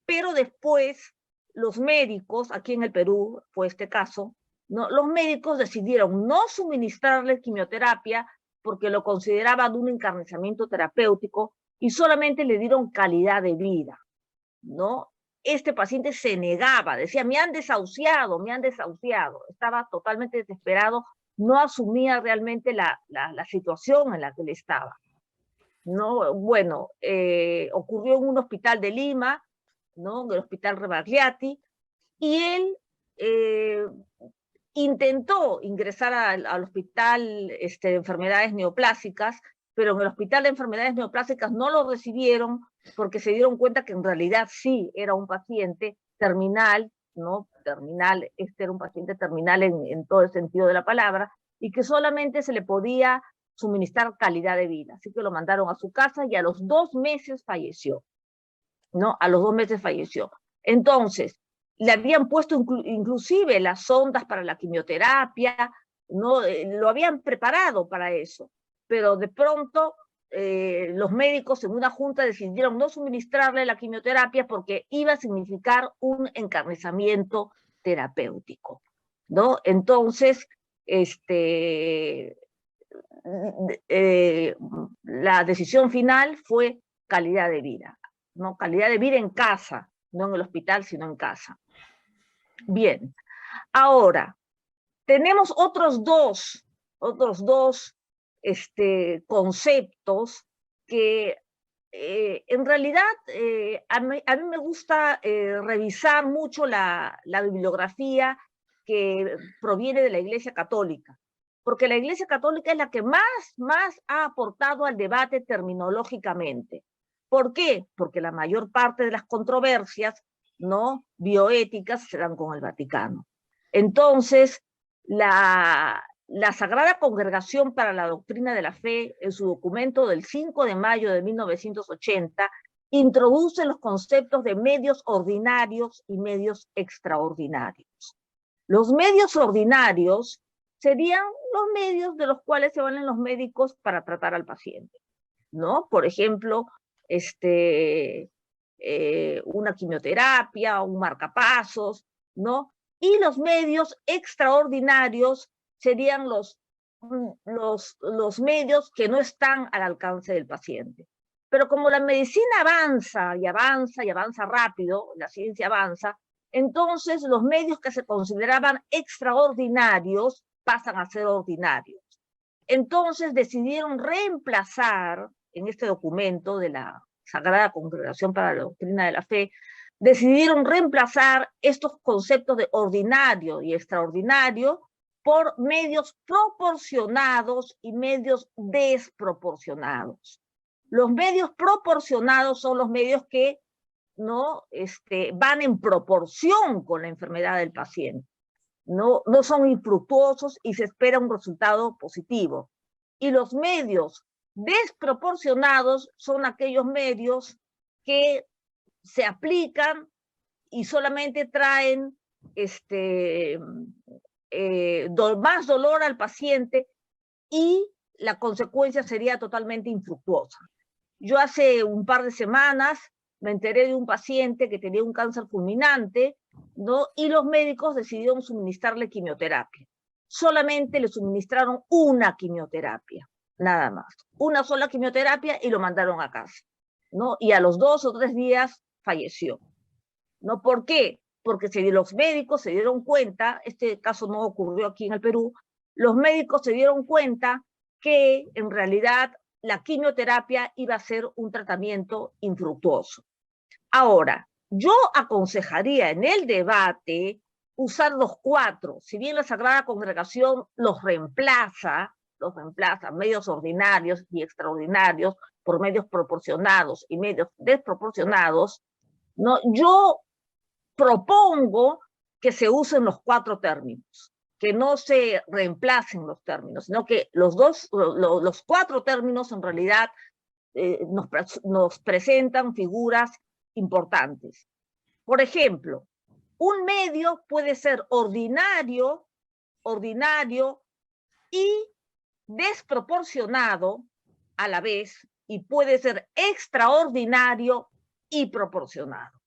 pero después los médicos, aquí en el Perú fue este caso, ¿no? Los médicos decidieron no suministrarle quimioterapia porque lo consideraban un encarnizamiento terapéutico y solamente le dieron calidad de vida, ¿no? Este paciente se negaba, decía, me han desahuciado, estaba totalmente desesperado, no asumía realmente la situación en la que él estaba, ¿no? Bueno, ocurrió en un hospital de Lima, ¿no? En el hospital Rebagliati, y él intentó ingresar al hospital de enfermedades neoplásicas, pero en el hospital de enfermedades neoplásicas no lo recibieron porque se dieron cuenta que en realidad sí era un paciente terminal, ¿no? Terminal, era un paciente terminal en todo el sentido de la palabra, y que solamente se le podía suministrar calidad de vida. Así que lo mandaron a su casa y a los 2 meses falleció, ¿no? A los 2 meses falleció. Entonces, le habían puesto inclusive las sondas para la quimioterapia, ¿no? Lo habían preparado para eso, pero de pronto los médicos en una junta decidieron no suministrarle la quimioterapia porque iba a significar un encarnizamiento terapéutico, ¿no? Entonces, la decisión final fue calidad de vida, ¿no? Calidad de vida en casa, no en el hospital, sino en casa. Bien, ahora, tenemos otros dos conceptos que en realidad a mí me gusta revisar mucho la bibliografía que proviene de la Iglesia Católica, porque la Iglesia Católica es la que más ha aportado al debate terminológicamente. ¿Por qué? Porque la mayor parte de las controversias, ¿no?, bioéticas se dan con el Vaticano. Entonces, la Sagrada Congregación para la Doctrina de la Fe, en su documento del 5 de mayo de 1980, introduce los conceptos de medios ordinarios y medios extraordinarios. Los medios ordinarios serían los medios de los cuales se valen los médicos para tratar al paciente, ¿no? Por ejemplo, una quimioterapia, un marcapasos, ¿no? Y los medios extraordinarios serían los medios que no están al alcance del paciente. Pero como la medicina avanza y avanza y avanza rápido, la ciencia avanza, entonces los medios que se consideraban extraordinarios pasan a ser ordinarios. Entonces decidieron reemplazar, en este documento de la Sagrada Congregación para la Doctrina de la Fe, decidieron reemplazar estos conceptos de ordinario y extraordinario por medios proporcionados y medios desproporcionados. Los medios proporcionados son los medios que no van en proporción con la enfermedad del paciente. No son infructuosos y se espera un resultado positivo. Y los medios desproporcionados son aquellos medios que se aplican y solamente traen más dolor al paciente y la consecuencia sería totalmente infructuosa. Yo hace un par de semanas me enteré de un paciente que tenía un cáncer fulminante, ¿no? Y los médicos decidieron suministrarle quimioterapia. Solamente le suministraron una quimioterapia, nada más. Una sola quimioterapia y lo mandaron a casa, ¿no? Y a los 2 o 3 días falleció, ¿no? ¿Por qué? Porque los médicos se dieron cuenta, este caso no ocurrió aquí en el Perú, los médicos se dieron cuenta que en realidad la quimioterapia iba a ser un tratamiento infructuoso. Ahora, yo aconsejaría en el debate usar los 4, si bien la Sagrada Congregación los reemplaza, medios ordinarios y extraordinarios por medios proporcionados y medios desproporcionados, ¿no? Yo propongo que se usen los 4 términos, que no se reemplacen los términos, sino que los 4 términos en realidad nos presentan figuras importantes. Por ejemplo, un medio puede ser ordinario y desproporcionado a la vez, y puede ser extraordinario y proporcionado,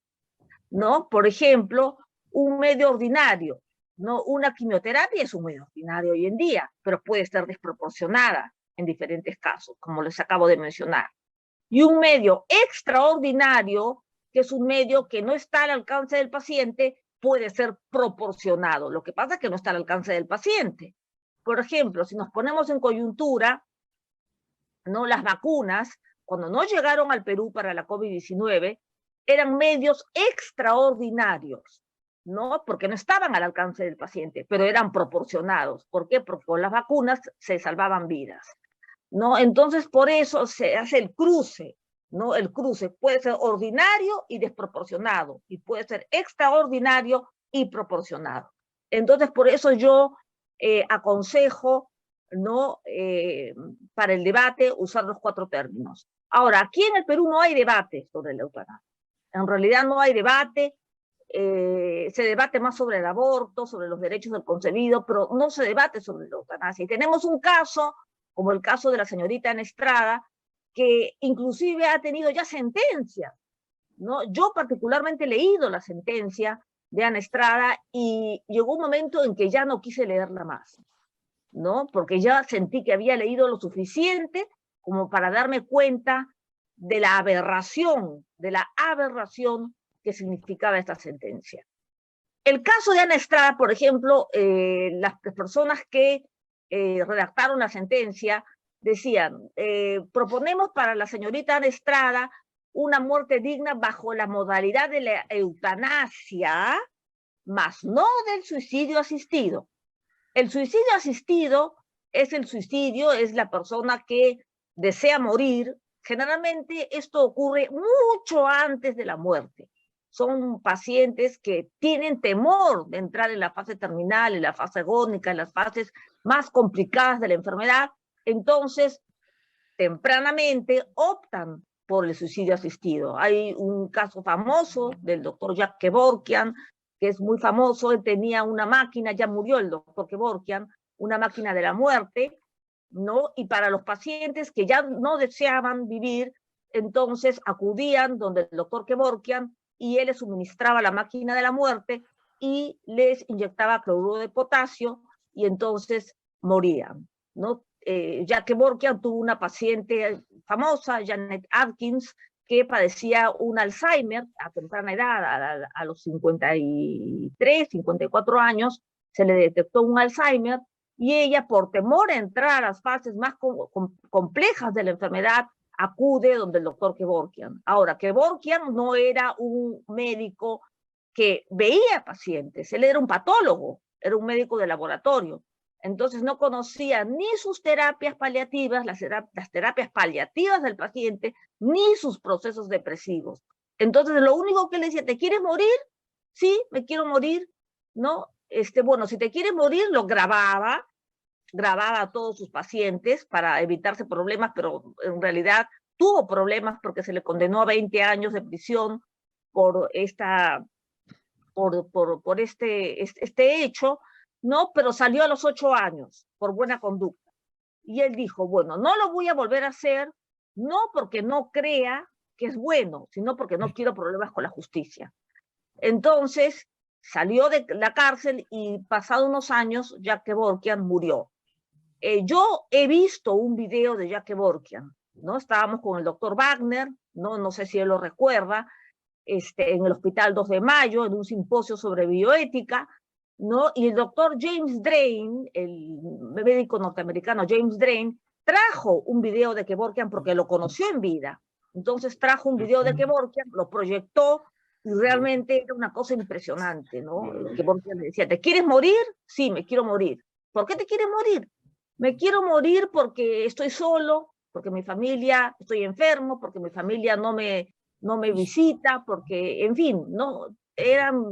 ¿no? Por ejemplo, un medio ordinario, ¿no? Una quimioterapia es un medio ordinario hoy en día, pero puede ser desproporcionada en diferentes casos, como les acabo de mencionar. Y un medio extraordinario, que es un medio que no está al alcance del paciente, puede ser proporcionado. Lo que pasa es que no está al alcance del paciente. Por ejemplo, si nos ponemos en coyuntura, ¿no? Las vacunas, cuando no llegaron al Perú para la COVID-19, eran medios extraordinarios. ¿no? Porque no estaban al alcance del paciente, pero eran proporcionados. ¿Por qué? Porque con las vacunas se salvaban vidas, ¿no? Entonces, por eso se hace el cruce, ¿no? El cruce puede ser ordinario y desproporcionado, y puede ser extraordinario y proporcionado. Entonces, por eso yo aconsejo, ¿no? Para el debate usar los 4 términos. Ahora, aquí en el Perú no hay debate sobre la eutanasia. En realidad no hay debate. Se debate más sobre el aborto, sobre los derechos del concebido, pero no se debate sobre la eutanasia. Y tenemos un caso, como el caso de la señorita Ana Estrada, que inclusive ha tenido ya sentencia, ¿no? Yo particularmente he leído la sentencia de Ana Estrada y llegó un momento en que ya no quise leerla más, ¿no? Porque ya sentí que había leído lo suficiente como para darme cuenta de la aberración que significaba esta sentencia. El caso de Ana Estrada, por ejemplo, las personas que redactaron la sentencia decían, proponemos para la señorita Ana Estrada una muerte digna bajo la modalidad de la eutanasia, mas no del suicidio asistido. El suicidio asistido es el suicidio, es la persona que desea morir. Generalmente esto ocurre mucho antes de la muerte. Son pacientes que tienen temor de entrar en la fase terminal, en la fase agónica, en las fases más complicadas de la enfermedad. Entonces, tempranamente optan por el suicidio asistido. Hay un caso famoso del doctor Jack Kevorkian, que es muy famoso. Él tenía una máquina, ya murió el doctor Kevorkian, una máquina de la muerte, ¿no? Y para los pacientes que ya no deseaban vivir, entonces acudían donde el doctor Kevorkian y él les suministraba la máquina de la muerte y les inyectaba cloruro de potasio y entonces morían, ¿no? Jack Kevorkian tuvo una paciente famosa, Janet Atkins, que padecía un Alzheimer a temprana edad, a los 53, 54 años, se le detectó un Alzheimer y ella, por temor a entrar a las fases más complejas de la enfermedad, acude donde el doctor Kevorkian. Ahora, Kevorkian no era un médico que veía pacientes, él era un patólogo, era un médico de laboratorio. Entonces no conocía ni sus terapias paliativas, las terapias paliativas del paciente, ni sus procesos depresivos. Entonces lo único que le decía, ¿te quieres morir? Sí, me quiero morir, ¿no? Bueno, si te quieres morir, lo grababa a todos sus pacientes para evitarse problemas, pero en realidad tuvo problemas porque se le condenó a 20 años de prisión por este hecho, ¿no? Pero salió a los 8 años por buena conducta. Y él dijo, bueno, no lo voy a volver a hacer, no porque no crea que es bueno, sino porque no quiero problemas con la justicia. Entonces salió de la cárcel y pasado unos años, Jack Kevorkian murió. Yo he visto un video de Jack Kevorkian, ¿no? Estábamos con el doctor Wagner, no sé si él lo recuerda, en el Hospital 2 de Mayo, en un simposio sobre bioética, ¿no? Y el doctor James Drain, el médico norteamericano James Drain, trajo un video de Kevorkian porque lo conoció en vida. Entonces trajo un video de Kevorkian, lo proyectó y realmente era una cosa impresionante, ¿no? Kevorkian le decía, ¿te quieres morir? Sí, me quiero morir. ¿Por qué te quieres morir? Me quiero morir porque estoy solo, porque mi familia, estoy enfermo, porque mi familia no me visita, porque, en fin, no eran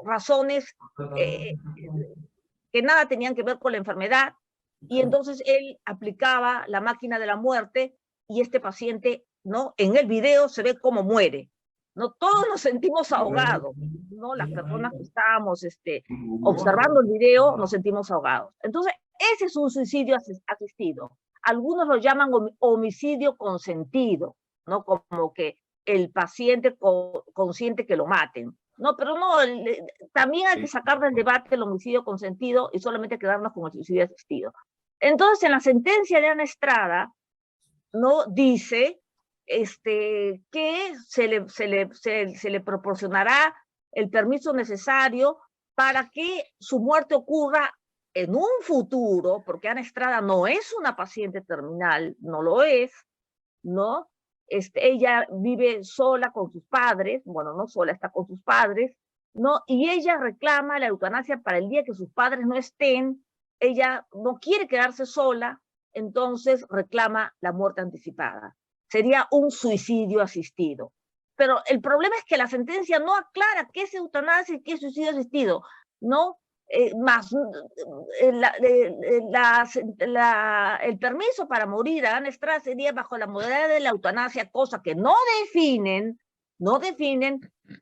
razones que nada tenían que ver con la enfermedad, y entonces él aplicaba la máquina de la muerte, y este paciente, ¿no? En el video se ve cómo muere, ¿no? Todos nos sentimos ahogados, ¿no? Las personas que estábamos observando el video nos sentimos ahogados. Entonces, ese es un suicidio asistido. Algunos lo llaman homicidio consentido, ¿no? Como que el paciente consiente que lo maten. No, pero no, también hay que sacar del debate el homicidio consentido y solamente quedarnos con el suicidio asistido. Entonces, en la sentencia de Ana Estrada, ¿no? Dice que se le proporcionará el permiso necesario para que su muerte ocurra en un futuro, porque Ana Estrada no es una paciente terminal, no lo es, ¿no? Ella vive sola con sus padres, bueno, no sola, está con sus padres, ¿no? Y ella reclama la eutanasia para el día que sus padres no estén, ella no quiere quedarse sola, entonces reclama la muerte anticipada. Sería un suicidio asistido. Pero el problema es que la sentencia no aclara qué es eutanasia y qué es suicidio asistido, ¿no? El permiso para morir a Ana Estrada sería bajo la modalidad de la eutanasia, cosa que no definen,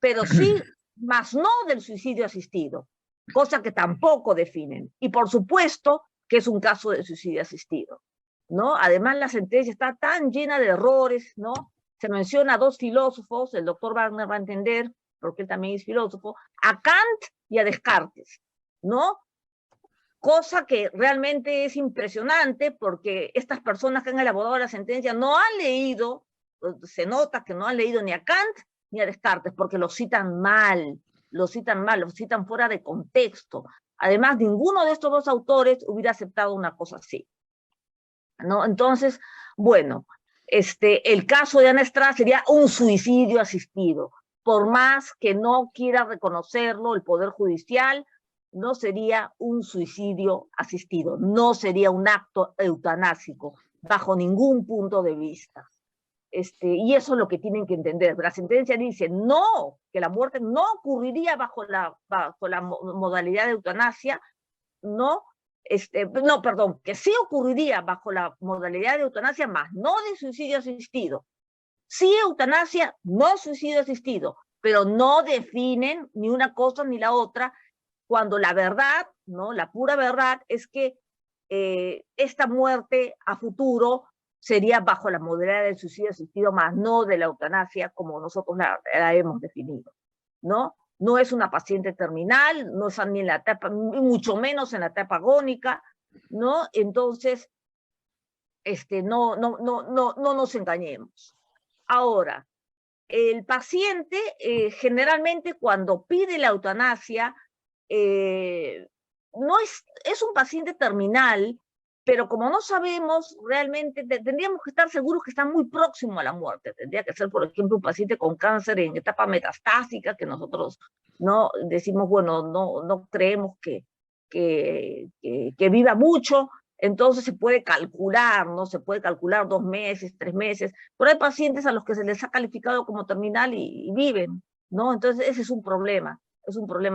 pero sí, más no del suicidio asistido, cosa que tampoco definen. Y por supuesto que es un caso de suicidio asistido, ¿no? Además, la sentencia está tan llena de errores, ¿no? Se menciona a dos filósofos, el doctor Wagner va a entender, porque él también es filósofo, a Kant y a Descartes, ¿no? Cosa que realmente es impresionante porque estas personas que han elaborado la sentencia no han leído, se nota que no han leído ni a Kant ni a Descartes, porque los citan mal, los citan fuera de contexto. Además, ninguno de estos dos autores hubiera aceptado una cosa así, ¿no? Entonces, bueno, el caso de Ana Estrada sería un suicidio asistido, por más que no quiera reconocerlo el Poder Judicial, no sería un suicidio asistido, no sería un acto eutanásico, bajo ningún punto de vista. Y eso es lo que tienen que entender. La sentencia dice no, que la muerte no ocurriría bajo la modalidad de eutanasia, no, perdón, que sí ocurriría bajo la modalidad de eutanasia, más no de suicidio asistido. Sí eutanasia, no suicidio asistido, pero no definen ni una cosa ni la otra, cuando la verdad, ¿no? La pura verdad es que esta muerte a futuro sería bajo la modalidad del suicidio asistido, más no de la eutanasia como nosotros la hemos definido, ¿no? No es una paciente terminal, no es ni en la etapa, mucho menos en la etapa agónica, ¿no? Entonces, no nos engañemos. Ahora, el paciente generalmente cuando pide la eutanasia, no es un paciente terminal, pero como no sabemos realmente, tendríamos que estar seguros que está muy próximo a la muerte. Tendría que ser, por ejemplo, un paciente con cáncer en etapa metastásica, que nosotros no decimos, bueno, no creemos que viva mucho, entonces se puede calcular, ¿no? Se puede calcular 2 meses, 3 meses, pero hay pacientes a los que se les ha calificado como terminal y viven, ¿no? Entonces ese es un problema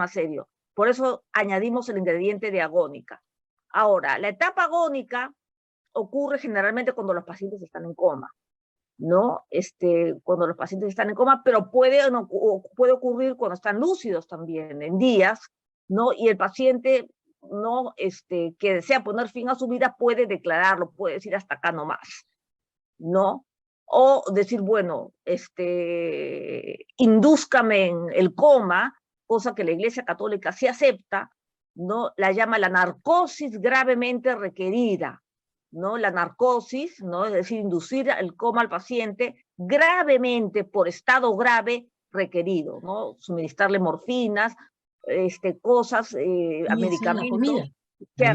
serio. Por eso añadimos el ingrediente de agónica. Ahora, la etapa agónica ocurre generalmente cuando los pacientes están en coma, ¿no? Cuando los pacientes están en coma, pero puede ocurrir cuando están lúcidos también, en días, ¿no? Y el paciente, ¿no? Que desea poner fin a su vida puede declararlo, puede decir hasta acá no más, ¿no? O decir, bueno, indúzcame en el coma, cosa que la Iglesia Católica sí acepta, ¿no? La llama la narcosis gravemente requerida, ¿no? La narcosis, ¿no? Es decir, inducir el coma al paciente gravemente, por estado grave requerido, ¿no? Suministrarle morfinas, cosas, medicamentos que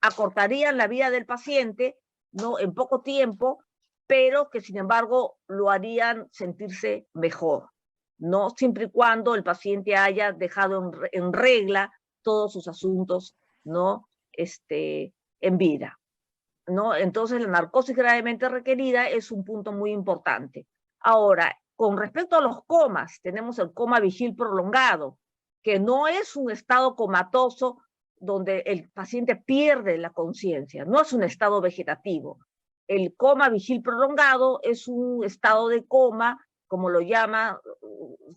acortarían la vida del paciente, ¿no? En poco tiempo, pero que sin embargo lo harían sentirse mejor, ¿no? Siempre y cuando el paciente haya dejado en regla todos sus asuntos, ¿no? En vida, ¿no? Entonces la narcosis gravemente requerida es un punto muy importante. Ahora, con respecto a los comas, tenemos el coma vigil prolongado, que no es un estado comatoso donde el paciente pierde la conciencia, no es un estado vegetativo. El coma vigil prolongado es un estado de coma, como lo llama,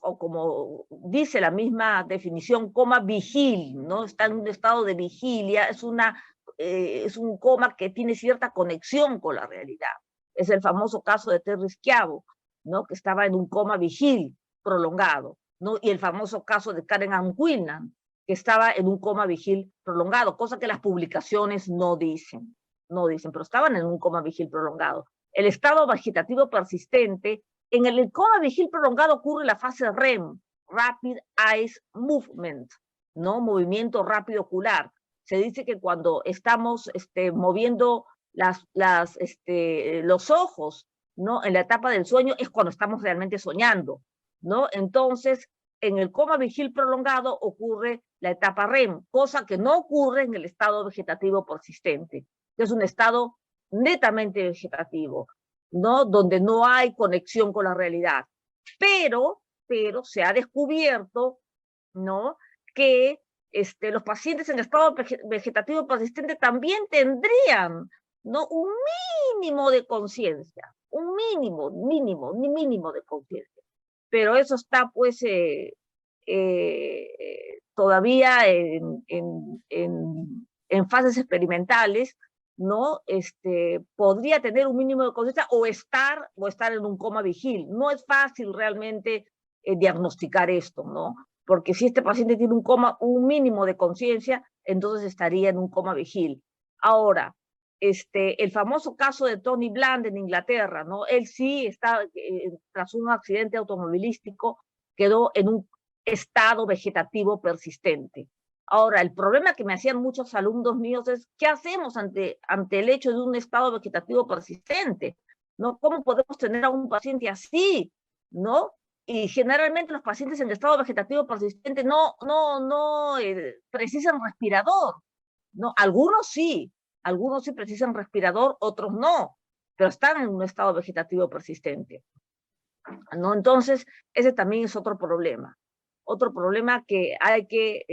o como dice la misma definición, coma vigil, ¿no? Está en un estado de vigilia, es un coma que tiene cierta conexión con la realidad. Es el famoso caso de Terry Schiavo, ¿no? Que estaba en un coma vigil prolongado, ¿no? Y el famoso caso de Karen Ann Quinlan, que estaba en un coma vigil prolongado, cosa que las publicaciones no dicen, pero estaban en un coma vigil prolongado. El estado vegetativo persistente, en el coma vigil prolongado ocurre la fase REM, Rapid Eye Movement, ¿no? Movimiento rápido ocular. Se dice que cuando estamos moviendo los ojos, ¿no? En la etapa del sueño es cuando estamos realmente soñando, ¿no? Entonces, en el coma vigil prolongado ocurre la etapa REM, cosa que no ocurre en el estado vegetativo persistente, que es un estado netamente vegetativo, ¿no? Donde no hay conexión con la realidad. Pero se ha descubierto, ¿no?, que los pacientes en estado vegetativo persistente también tendrían, ¿no?, un mínimo de conciencia, un mínimo de conciencia. Pero eso está, pues, todavía en fases experimentales, ¿no? Podría tener un mínimo de conciencia o estar en un coma vigil. No es fácil realmente diagnosticar esto, ¿no? Porque si este paciente tiene un mínimo de conciencia, entonces estaría en un coma vigil. Ahora, el famoso caso de Tony Bland en Inglaterra, ¿no? Él sí está, tras un accidente automovilístico, quedó en un estado vegetativo persistente. Ahora, el problema que me hacían muchos alumnos míos es, ¿qué hacemos ante el hecho de un estado vegetativo persistente? ¿No? ¿Cómo podemos tener a un paciente así? ¿No? Y generalmente los pacientes en estado vegetativo persistente no precisan respirador, ¿no? Algunos sí precisan respirador, otros no, pero están en un estado vegetativo persistente, ¿no? Entonces, ese también es otro problema que hay que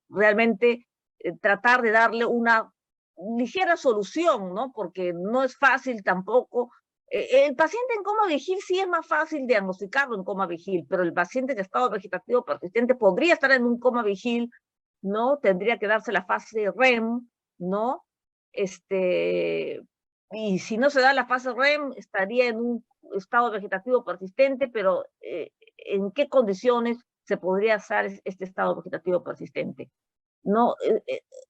realmente tratar de darle una ligera solución, ¿no? Porque no es fácil tampoco. El paciente en coma vigil sí es más fácil diagnosticarlo en coma vigil, pero el paciente en estado vegetativo persistente podría estar en un coma vigil, ¿no? Tendría que darse la fase REM, ¿no? Y si no se da la fase REM, estaría en un estado vegetativo persistente, pero ¿en qué condiciones se podría hacer este estado vegetativo persistente? ¿No?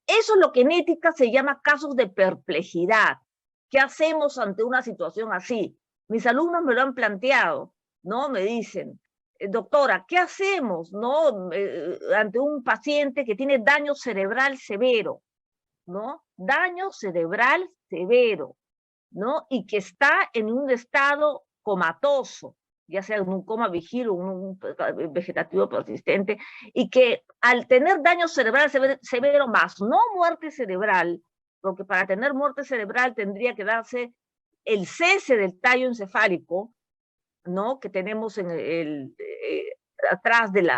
Eso es lo que en ética se llama casos de perplejidad. ¿Qué hacemos ante una situación así? Mis alumnos me lo han planteado, ¿no? Me dicen, doctora, ¿qué hacemos, ¿no? Ante un paciente que tiene daño cerebral severo, ¿no? Daño cerebral severo, ¿no? Y que está en un estado comatoso, ya sea en un coma vigil o un vegetativo persistente, y que al tener daño cerebral severo más no muerte cerebral, porque para tener muerte cerebral tendría que darse el cese del tallo encefálico, ¿no? Que tenemos atrás del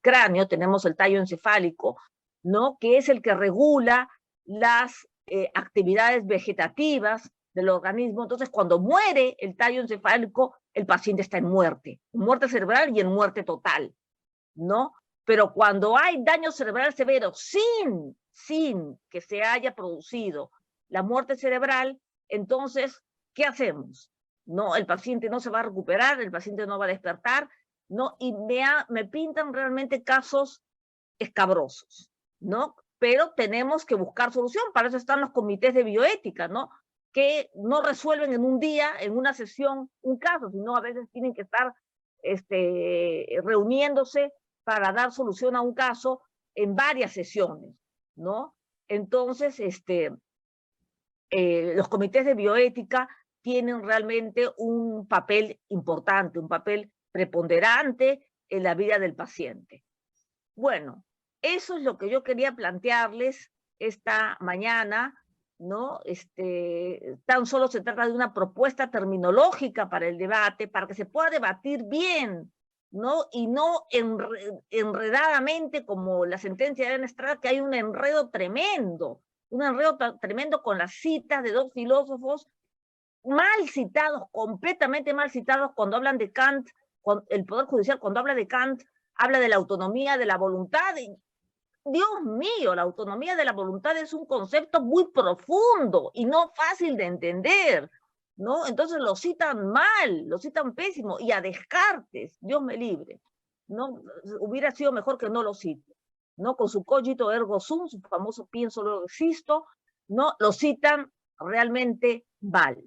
cráneo, tenemos el tallo encefálico, ¿no? Que es el que regula las actividades vegetativas del organismo. Entonces, cuando muere el tallo encefálico, el paciente está en muerte cerebral y en muerte total, ¿no? Pero cuando hay daño cerebral severo sin que se haya producido la muerte cerebral, entonces, ¿qué hacemos? No, el paciente no se va a recuperar, el paciente no va a despertar, ¿no? Y me pintan realmente casos escabrosos, ¿no? Pero tenemos que buscar solución, para eso están los comités de bioética, ¿no? Que no resuelven en un día, en una sesión, un caso, sino a veces tienen que estar reuniéndose para dar solución a un caso en varias sesiones, ¿no? Entonces, los comités de bioética tienen realmente un papel importante, un papel preponderante en la vida del paciente. Bueno, eso es lo que yo quería plantearles esta mañana, ¿no? Tan solo se trata de una propuesta terminológica para el debate, para que se pueda debatir bien, ¿no? Y no enredadamente como la sentencia de Ana Estrada, que hay un enredo tremendo con las citas de dos filósofos mal citados, completamente mal citados, cuando hablan de Kant, el Poder Judicial, cuando habla de Kant, habla de la autonomía de la voluntad. Dios mío, la autonomía de la voluntad es un concepto muy profundo y no fácil de entender, ¿no? Entonces lo citan mal, lo citan pésimo, y a Descartes, Dios me libre, ¿no? Hubiera sido mejor que no lo cite, ¿no? Con su cogito ergo sum, su famoso pienso luego existo, ¿no? Lo citan realmente mal.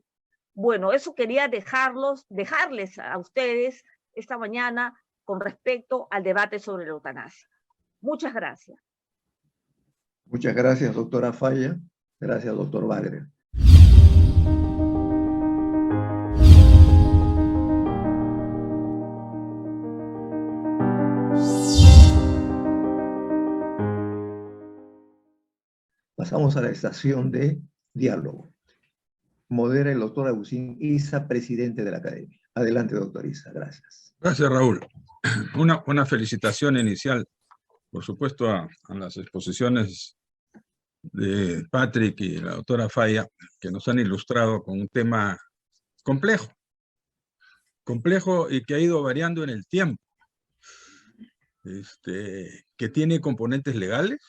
Bueno, eso quería dejarles a ustedes esta mañana con respecto al debate sobre la eutanasia. Muchas gracias. Muchas gracias, doctora Falla. Gracias, doctor Wagner. Pasamos a la estación de diálogo. Modera el doctor Agustín Isa, presidente de la Academia. Adelante, doctor Isa. Gracias. Gracias, Raúl. Una felicitación inicial, por supuesto, a las exposiciones de Patrick y la doctora Falla, que nos han ilustrado con un tema complejo y que ha ido variando en el tiempo, que tiene componentes legales,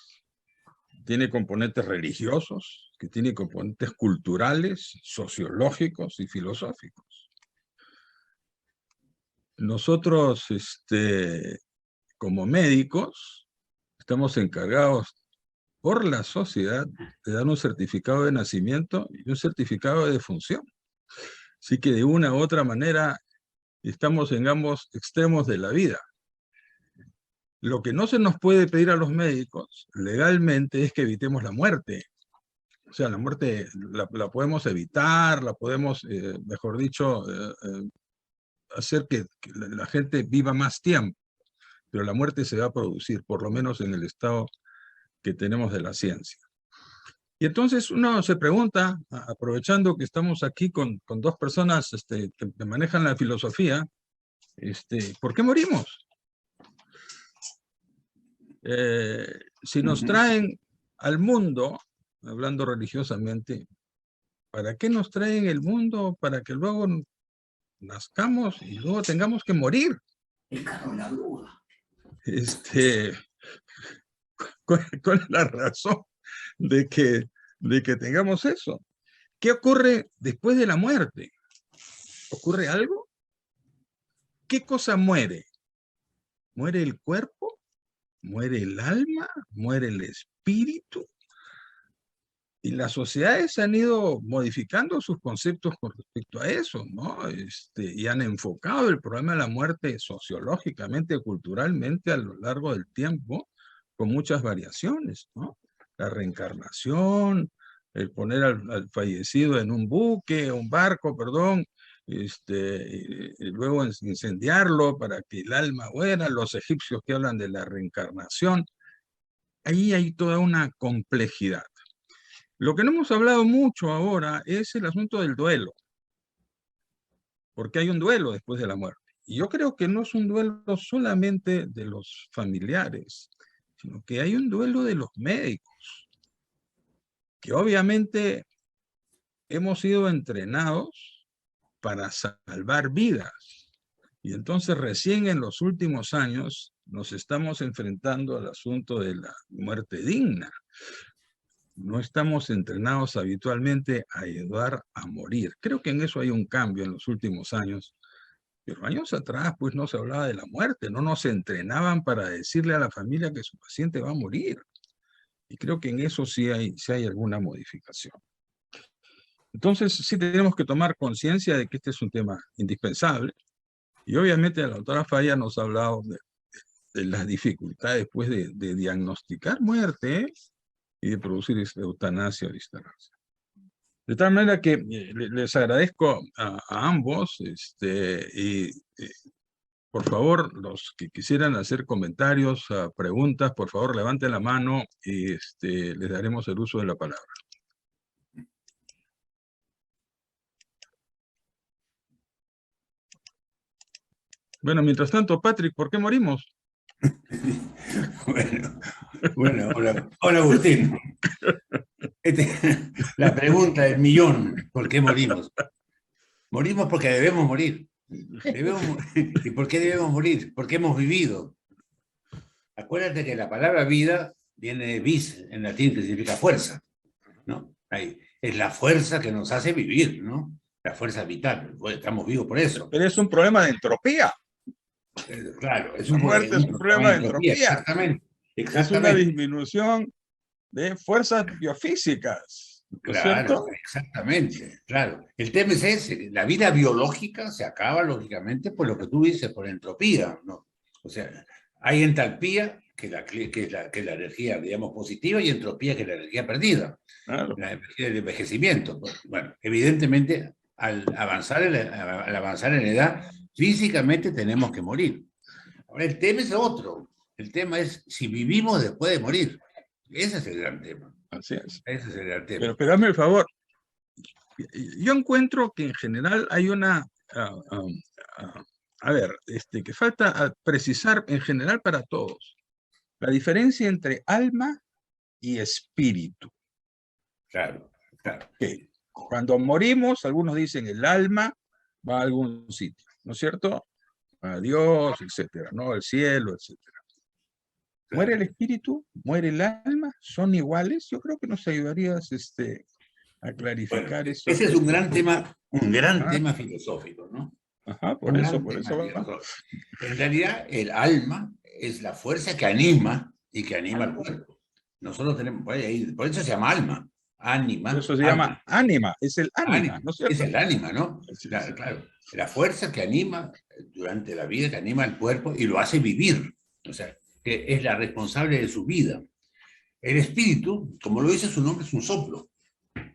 tiene componentes religiosos, que tiene componentes culturales, sociológicos y filosóficos. Nosotros, como médicos, estamos encargados por la sociedad de dar un certificado de nacimiento y un certificado de defunción. Así que de una u otra manera estamos en ambos extremos de la vida. Lo que no se nos puede pedir a los médicos legalmente es que evitemos la muerte. O sea, la muerte la podemos evitar, la podemos, mejor dicho, hacer que la gente viva más tiempo, pero la muerte se va a producir, por lo menos en el estado que tenemos de la ciencia. Y entonces uno se pregunta, aprovechando que estamos aquí con dos personas que manejan la filosofía, ¿por qué morimos? Si nos traen al mundo, hablando religiosamente, ¿para qué nos traen el mundo? Para que luego nazcamos y luego tengamos que morir. El carro de la grúa. ¿Cuál es la razón de que tengamos eso? ¿Qué ocurre después de la muerte? ¿Ocurre algo? ¿Qué cosa muere? ¿Muere el cuerpo? ¿Muere el alma? ¿Muere el espíritu? Y las sociedades han ido modificando sus conceptos con respecto a eso, ¿no? Y han enfocado el problema de la muerte sociológicamente, culturalmente, a lo largo del tiempo, con muchas variaciones, ¿no? La reencarnación, el poner al fallecido en un barco, perdón, y luego incendiarlo para que el alma muera, los egipcios que hablan de la reencarnación. Ahí hay toda una complejidad. Lo que no hemos hablado mucho ahora es el asunto del duelo, porque hay un duelo después de la muerte. Y yo creo que no es un duelo solamente de los familiares, sino que hay un duelo de los médicos, que obviamente hemos sido entrenados para salvar vidas. Y entonces recién en los últimos años nos estamos enfrentando al asunto de la muerte digna. No estamos entrenados habitualmente a ayudar a morir. Creo que en eso hay un cambio en los últimos años. Pero años atrás, pues no se hablaba de la muerte, no nos entrenaban para decirle a la familia que su paciente va a morir. Y creo que en eso sí hay alguna modificación. Entonces, sí tenemos que tomar conciencia de que este es un tema indispensable. Y obviamente la doctora Falla nos ha hablado de las dificultades, pues, de diagnosticar muerte, y de producir eutanasia o eutanasia. De tal manera que les agradezco a ambos, y por favor, los que quisieran hacer comentarios, preguntas, por favor levanten la mano y les daremos el uso de la palabra. Bueno, mientras tanto, Patrick, ¿por qué morimos? Bueno, hola Agustín. La pregunta del millón, ¿por qué morimos? Morimos porque debemos morir. ¿Y por qué debemos morir? Porque hemos vivido. Acuérdate que la palabra vida viene de vis en latín, que significa fuerza, ¿no? Es la fuerza que nos hace vivir, ¿no? La fuerza vital. Estamos vivos por eso. Pero es un problema de entropía. Claro, es un problema de entropía. Exactamente. Es una disminución de fuerzas biofísicas. Claro, exactamente, claro. El tema es ese, la vida biológica se acaba lógicamente por lo que tú dices, por entropía, ¿no? O sea, hay entalpía, que es la energía, digamos, positiva, y entropía, que es la energía perdida, claro. La energía del envejecimiento. Bueno, evidentemente, al avanzar en la edad, físicamente tenemos que morir. Ahora, el tema es otro. El tema es si vivimos después de morir. Ese es el gran tema. Así es. Ese sería el tema. Pero hazme el favor. Yo encuentro que en general hay una... a ver, que falta precisar en general para todos. La diferencia entre alma y espíritu. Claro, claro. Que cuando morimos, algunos dicen el alma va a algún sitio, ¿no es cierto? A Dios, etcétera, ¿no? Al cielo, etcétera. ¿Muere el espíritu? ¿Muere el alma? ¿Son iguales? Yo creo que nos ayudarías a clarificar Bueno, eso. ese es un gran tema filosófico, ¿no? Ajá, por eso va. En realidad, el alma es la fuerza que anima y que anima al cuerpo. Nosotros tenemos, por eso se llama alma, ánima. Por eso se llama ánima, es el ánima, ¿no es cierto? Es el ánima, ¿no? Sí, Claro, sí. claro. La fuerza que anima durante la vida, que anima al cuerpo y lo hace vivir. O sea, que es la responsable de su vida. El espíritu, como lo dice su nombre, es un soplo. El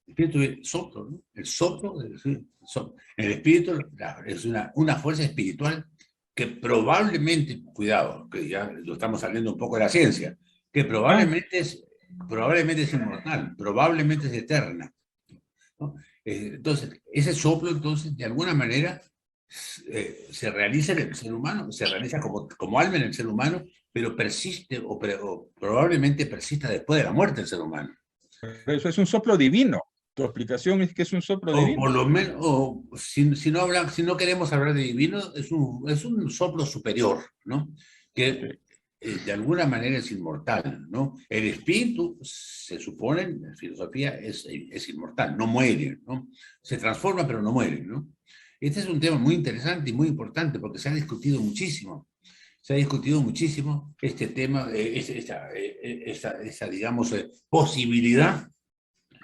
espíritu es soplo, ¿no? El soplo, el espíritu es una fuerza espiritual que probablemente, cuidado, que ya lo estamos saliendo un poco de la ciencia, que probablemente es inmortal, probablemente es eterna, ¿no? Entonces, ese soplo, entonces, de alguna manera, se realiza en el ser humano, se realiza como alma en el ser humano, pero persiste o probablemente persista después de la muerte del ser humano. Pero eso es un soplo divino. Tu explicación es que es un soplo divino. O por lo menos, si no queremos hablar de divino, es un soplo superior, ¿no? Que de alguna manera es inmortal, ¿no? El espíritu, se supone, en filosofía, es inmortal, no muere, ¿no? Se transforma, pero no muere, ¿no? Este es un tema muy interesante y muy importante porque se ha discutido muchísimo. Se ha discutido muchísimo este tema, esa digamos, posibilidad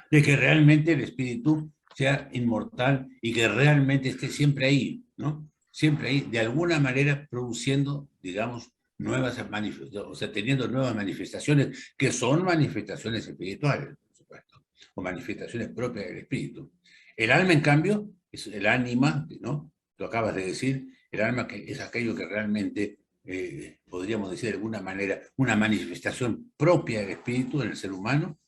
de que realmente el espíritu sea inmortal y que realmente esté siempre ahí, ¿no? Siempre ahí, de alguna manera produciendo, digamos, nuevas manifestaciones, o sea, teniendo nuevas manifestaciones, que son manifestaciones espirituales, por supuesto, o manifestaciones propias del espíritu. El alma, en cambio, es el ánima, ¿no? Lo acabas de decir, el alma que es aquello que realmente, podríamos decir de alguna manera, una manifestación propia del espíritu en el ser humano,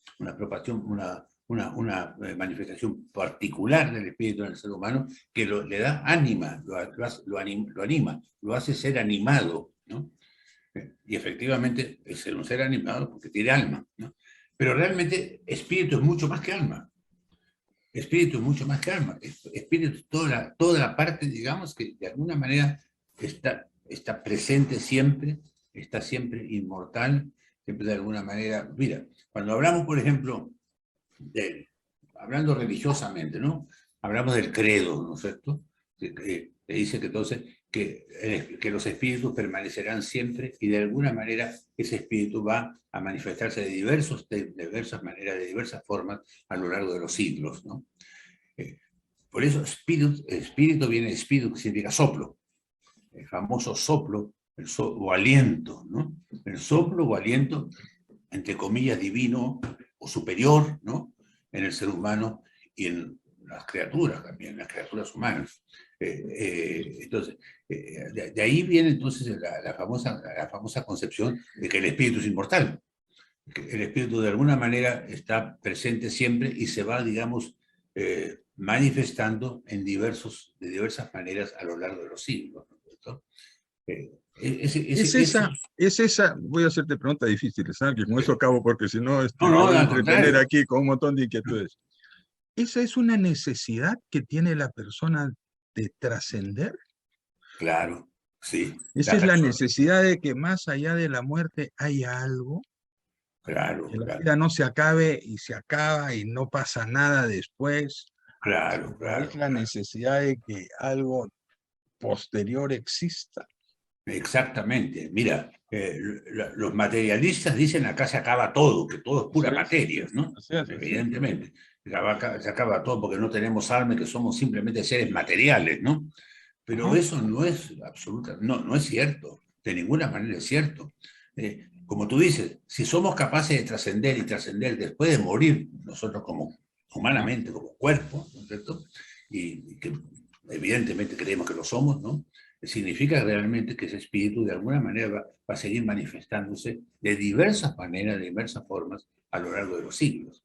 una manifestación particular del espíritu en el ser humano que le da ánima, lo anima, lo hace ser animado, ¿no? Y efectivamente es un ser animado porque tiene alma, ¿no? Pero realmente espíritu es mucho más que alma. Espíritu es mucho más que alma. Espíritu es toda la parte, digamos, que de alguna manera está presente siempre, está siempre inmortal, siempre de alguna manera. Mira, cuando hablamos, por ejemplo, hablando religiosamente, ¿no? Hablamos del credo, ¿no es cierto? Que dice que entonces que los espíritus permanecerán siempre y de alguna manera ese espíritu va a manifestarse de diversas maneras, de diversas formas a lo largo de los siglos, ¿no? Por eso espíritu viene de espíritu, que significa soplo, el famoso soplo, o aliento, ¿no? El soplo o aliento, entre comillas, divino o superior, ¿no? En el ser humano y en las criaturas también, las criaturas humanas. Entonces, de ahí viene entonces la famosa concepción de que el espíritu es inmortal. Que el espíritu de alguna manera está presente siempre y se va, digamos, manifestando de diversas maneras a lo largo de los siglos, ¿no? Es esa, voy a hacerte preguntas difíciles, ¿sabes? Que con eso acabo, porque si no, no, voy a entretener aquí con un montón de inquietudes. ¿Esa es una necesidad que tiene la persona de trascender? Claro, sí. Esa es la necesidad de que más allá de la muerte haya algo. Claro, que la vida no se acabe y se acaba y no pasa nada después. Claro, claro. Es la necesidad de que algo posterior exista. Exactamente. Mira, los materialistas dicen acá se acaba todo, que todo es pura materia, ¿no? Evidentemente. Se acaba todo porque no tenemos alma y que somos simplemente seres materiales, ¿no? Pero eso no es no es cierto. De ninguna manera es cierto. Como tú dices, si somos capaces de trascender y trascender después de morir, nosotros como humanamente, como cuerpo, ¿no es cierto? Y que evidentemente creemos que lo somos, ¿no? significa realmente que ese espíritu de alguna manera va a seguir manifestándose de diversas maneras, de diversas formas a lo largo de los siglos.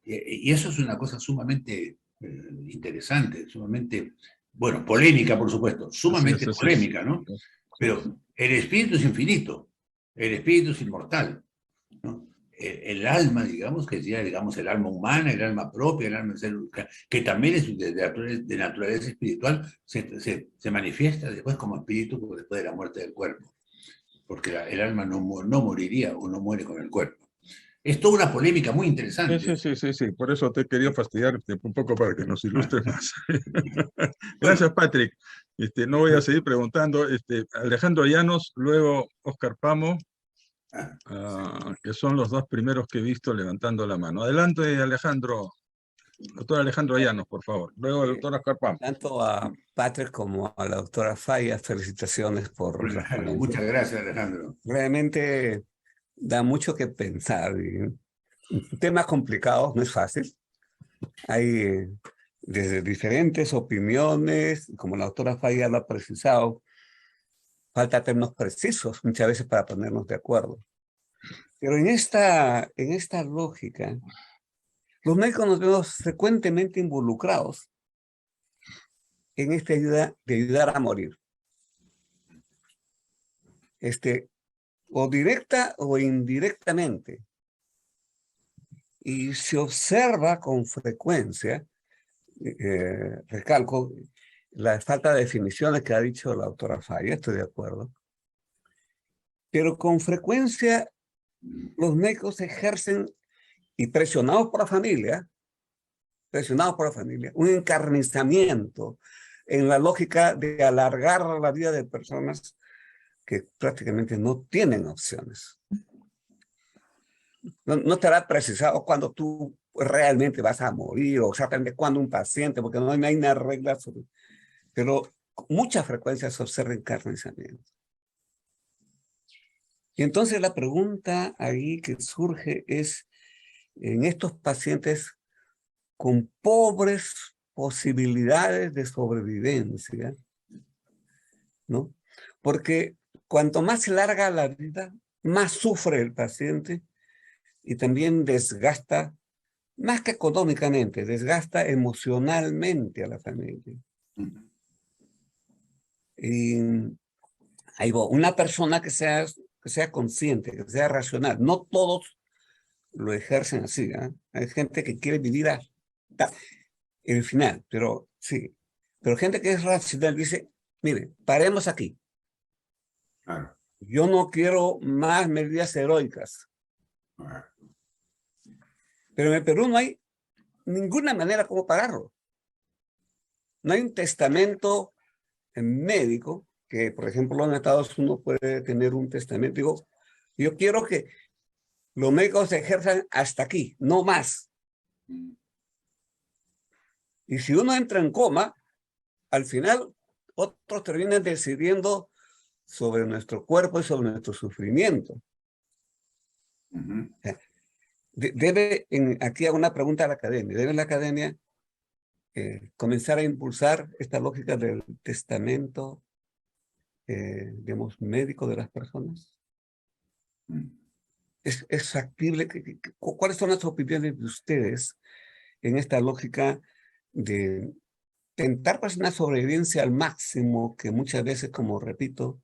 Y eso es una cosa sumamente interesante, sumamente, bueno, polémica, por supuesto, sumamente polémica, ¿no? Pero el espíritu es infinito, el espíritu es inmortal, ¿no? El alma, digamos, que ya, digamos, el alma humana, el alma propia, el alma que también es de naturaleza espiritual, se manifiesta después como espíritu después de la muerte del cuerpo, porque el alma no moriría o no muere con el cuerpo. Es toda una polémica muy interesante. Sí, por eso te he querido fastidiar un poco para que nos ilustres más. Gracias, Patrick. No voy a seguir preguntando. Alejandro Llanos, luego Oscar Pamo, que son los dos primeros que he visto levantando la mano. Adelante, Alejandro. Doctor Alejandro Llanos, por favor. Luego el doctor Oscar Pamo. Tanto a Patrick como a la doctora Falla, felicitaciones por las ponencias. Muchas gracias, Alejandro. Realmente da mucho que pensar. Temas complicados, no es fácil. Hay desde diferentes opiniones, como la doctora Falla lo ha precisado, falta términos precisos muchas veces para ponernos de acuerdo. Pero en esta lógica, los médicos nos vemos frecuentemente involucrados en esta ayuda de ayudar a morir. O directa o indirectamente. Y se observa con frecuencia, recalco, la falta de definiciones que ha dicho la doctora Falla, estoy de acuerdo. Pero con frecuencia los médicos ejercen, y presionados por la familia, un encarnizamiento en la lógica de alargar la vida de personas que prácticamente no tienen opciones. No estará precisado cuando tú realmente vas a morir o exactamente cuando un paciente, porque no hay una regla sobre, pero con mucha frecuencia se observa encarnizamiento. Y entonces la pregunta ahí que surge es, en estos pacientes con pobres posibilidades de sobrevivencia, ¿no? Porque cuanto más se larga la vida, más sufre el paciente y también desgasta, más que económicamente, desgasta emocionalmente a la familia. Y ahí va, una persona que sea consciente, que sea racional, no todos lo ejercen así, ¿eh? Hay gente que quiere vivir hasta el final, pero sí. Pero gente que es racional dice, mire, paremos aquí. Claro. Yo no quiero más medidas heroicas. Claro. Pero en el Perú no hay ninguna manera como pararlo. No hay un testamento médico que, por ejemplo, en Estados Unidos puede tener un testamento. Digo, yo quiero que los médicos ejerzan hasta aquí, no más. Y si uno entra en coma, al final otros terminan decidiendo sobre nuestro cuerpo y sobre nuestro sufrimiento. Aquí hago una pregunta a la academia. ¿Debe la academia comenzar a impulsar esta lógica del testamento, digamos, médico de las personas? ¿Es factible? ¿Cuáles son las opiniones de ustedes en esta lógica de tentar pues una sobrevivencia al máximo que muchas veces, como repito,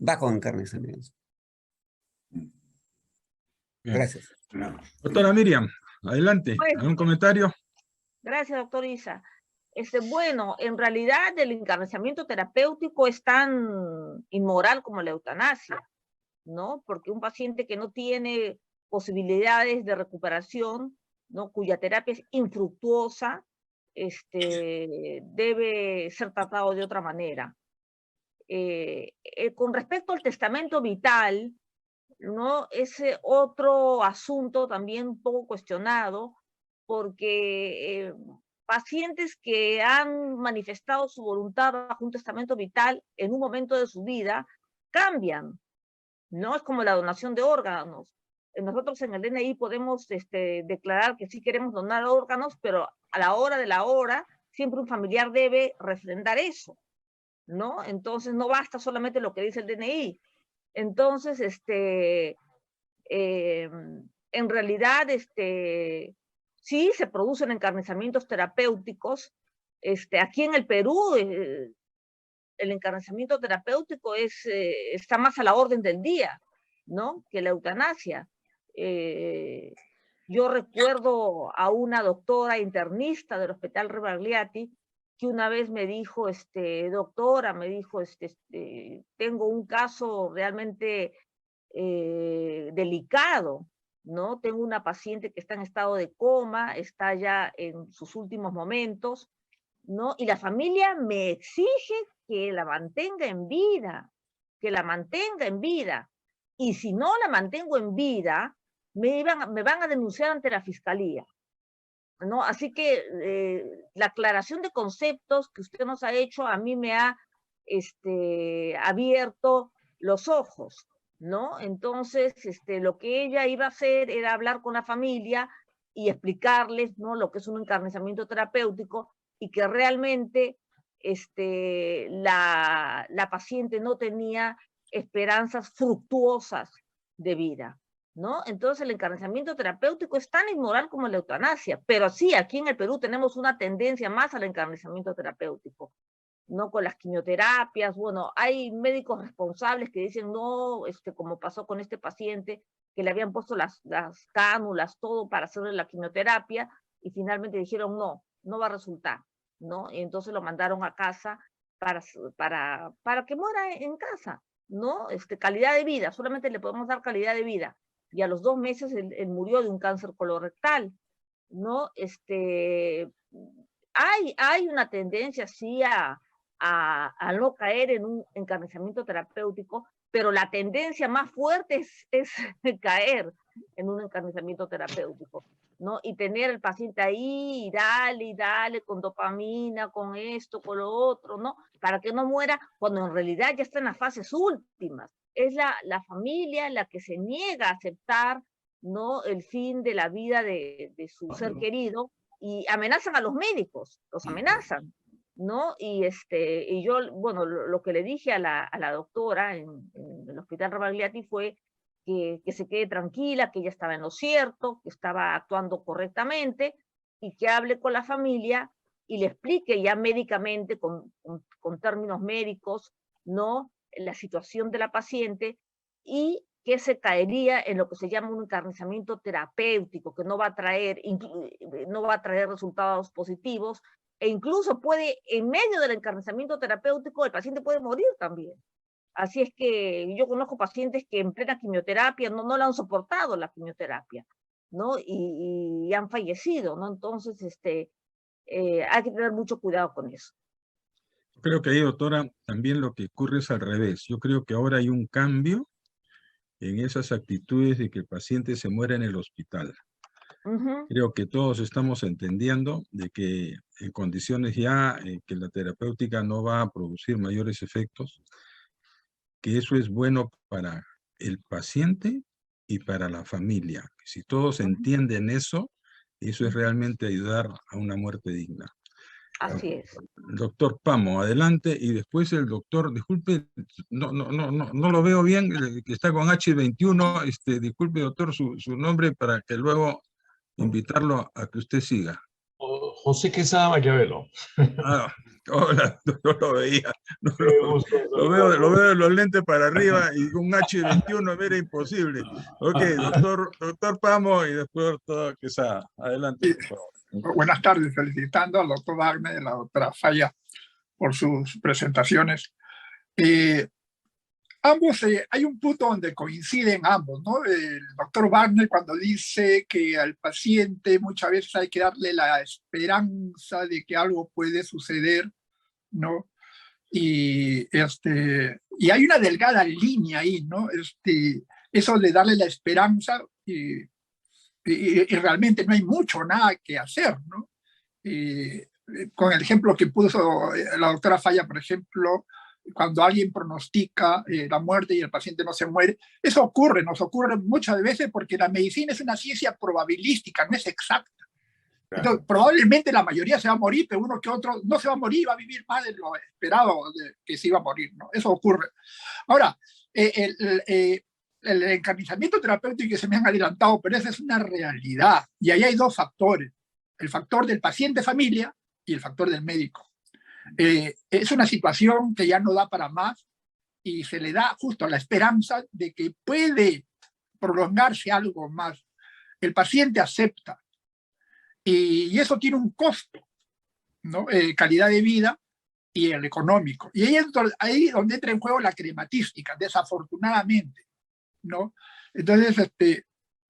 va con encarnizamiento? Gracias. Doctora Miriam, adelante. Bueno, ¿Algún comentario? Gracias, doctor Isa. Bueno, en realidad el encarnizamiento terapéutico es tan inmoral como la eutanasia, ¿no? Porque un paciente que no tiene posibilidades de recuperación, ¿no? Cuya terapia es infructuosa, debe ser tratado de otra manera. Con respecto al testamento vital, ¿no? Ese otro asunto también un poco cuestionado, porque pacientes que han manifestado su voluntad bajo un testamento vital en un momento de su vida cambian, ¿no? Es como la donación de órganos. Nosotros en el DNI podemos declarar que sí queremos donar órganos, pero a la hora de la hora siempre un familiar debe refrendar eso. ¿no? Entonces no basta solamente lo que dice el DNI. Entonces, en realidad, sí se producen encarnizamientos terapéuticos. Aquí en el Perú, el encarnizamiento terapéutico está más a la orden del día, ¿no? Que la eutanasia. Yo recuerdo a una doctora internista del Hospital Rebagliati que una vez me dijo, doctora, me dijo, tengo un caso realmente delicado, ¿no? Tengo una paciente que está en estado de coma, está ya en sus últimos momentos, ¿no? Y la familia me exige que la mantenga en vida, que la mantenga en vida. Y si no la mantengo en vida, me van a denunciar ante la fiscalía, ¿no? Así que la aclaración de conceptos que usted nos ha hecho a mí me ha abierto los ojos, ¿no? Entonces, lo que ella iba a hacer era hablar con la familia y explicarles, ¿no?, lo que es un encarnizamiento terapéutico y que realmente la paciente no tenía esperanzas fructuosas de vida, ¿no? Entonces el encarnizamiento terapéutico es tan inmoral como la eutanasia, pero sí, aquí en el Perú tenemos una tendencia más al encarnizamiento terapéutico, ¿no? Con las quimioterapias, bueno, hay médicos responsables que dicen no, como pasó con este paciente, que le habían puesto las cánulas, todo para hacerle la quimioterapia, y finalmente dijeron no va a resultar, ¿no? Y entonces lo mandaron a casa para que muera en casa, ¿no? Calidad de vida, solamente le podemos dar calidad de vida. Y a los 2 meses él murió de un cáncer colorectal, ¿no? Hay una tendencia, sí, a no caer en un encarnizamiento terapéutico, pero la tendencia más fuerte es caer en un encarnizamiento terapéutico, ¿no? Y tener al paciente ahí, y dale, con dopamina, con esto, con lo otro, ¿no? Para que no muera, cuando en realidad ya está en las fases últimas. Es la familia la que se niega a aceptar, ¿no?, el fin de la vida de su ser querido, y amenazan a los médicos, los amenazan, ¿no? Y yo, bueno, lo que le dije a la doctora en el Hospital Rebagliati fue que se quede tranquila, que ella estaba en lo cierto, que estaba actuando correctamente, y que hable con la familia y le explique ya médicamente, con términos médicos, ¿no?, la situación de la paciente, y que se caería en lo que se llama un encarnizamiento terapéutico, que no va a traer resultados positivos, e incluso puede, en medio del encarnizamiento terapéutico, el paciente puede morir también. Así es que yo conozco pacientes que en plena quimioterapia no la han soportado la quimioterapia, ¿no? Y han fallecido, ¿no? Entonces, hay que tener mucho cuidado con eso. Creo que ahí, doctora, también lo que ocurre es al revés. Yo creo que ahora hay un cambio en esas actitudes de que el paciente se muera en el hospital. Creo que todos estamos entendiendo de que en condiciones ya que la terapéutica no va a producir mayores efectos, que eso es bueno para el paciente y para la familia. Si todos entienden eso es realmente ayudar a una muerte digna. Así es. Doctor Pamo, adelante, y después el doctor, disculpe, no lo veo bien, que está con H21, disculpe, doctor, su nombre para que luego invitarlo a que usted siga. José Quesada Mayavelo. Hola, no lo veía. Lo veo de los lentes para arriba y un H21 era imposible. Ok, doctor Pamo y después doctor Quesada. Adelante, por favor. Buenas tardes, felicitando al doctor Wagner y a la doctora Falla por sus presentaciones. Ambos, hay un punto donde coinciden ambos, ¿no? El doctor Wagner cuando dice que al paciente muchas veces hay que darle la esperanza de que algo puede suceder, ¿no? Y hay una delgada línea ahí, ¿no? Eso de darle la esperanza y realmente no hay nada que hacer, ¿no? Con el ejemplo que puso la doctora Falla, por ejemplo, cuando alguien pronostica la muerte y el paciente no se muere, eso nos ocurre muchas veces porque la medicina es una ciencia probabilística, no es exacta. Entonces, probablemente la mayoría se va a morir, pero uno que otro no se va a morir, va a vivir más de lo esperado que se iba a morir, ¿no? Eso ocurre. Ahora, el encarnizamiento terapéutico que se me han adelantado, pero esa es una realidad. Y ahí hay dos factores. El factor del paciente familia y el factor del médico. Es una situación que ya no da para más y se le da justo la esperanza de que puede prolongarse algo más. El paciente acepta. Y eso tiene un costo, ¿no? Calidad de vida y el económico. Y ahí es donde entra en juego la crematística, desafortunadamente, ¿no? Entonces,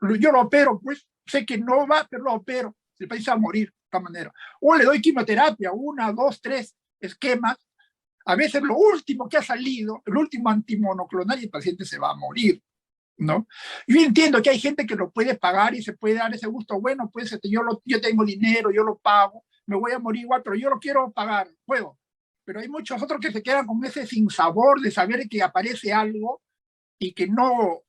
yo lo opero, pues, sé que no va, pero lo opero. El paciente va a morir de esta manera. O le doy quimioterapia, 1, 2, 3 esquemas. A veces lo último que ha salido, el último antimonoclonal, y el paciente se va a morir, ¿no? Yo entiendo que hay gente que lo puede pagar y se puede dar ese gusto. Bueno, pues yo tengo dinero, yo lo pago, me voy a morir igual, pero yo lo quiero pagar, puedo. Pero hay muchos otros que se quedan con ese sinsabor de saber que aparece algo y que no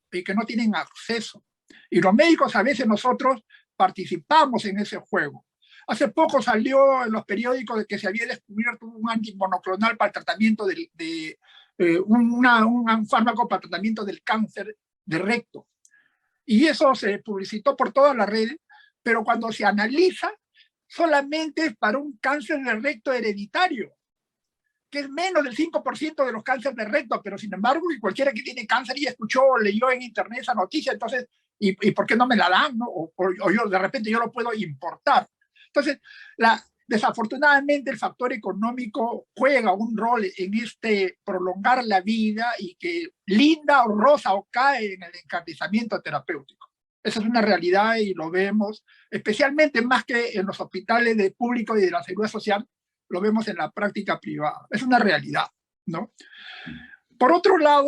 tienen acceso. Y los médicos, a veces nosotros participamos en ese juego. Hace poco salió en los periódicos de que se había descubierto un antimonoclonal para el tratamiento un fármaco para el tratamiento del cáncer de recto. Y eso se publicitó por todas las redes, pero cuando se analiza, solamente es para un cáncer de recto hereditario, que es menos del 5% de los cánceres de recto, pero sin embargo, cualquiera que tiene cáncer y escuchó o leyó en internet esa noticia, entonces, ¿y por qué no me la dan? ¿No? O yo de repente yo lo puedo importar. Entonces, desafortunadamente el factor económico juega un rol en prolongar la vida y que linda o rosa o cae en el encarnizamiento terapéutico. Esa es una realidad y lo vemos, especialmente más que en los hospitales de público y de la seguridad social, lo vemos en la práctica privada. Es una realidad, ¿no? Por otro lado,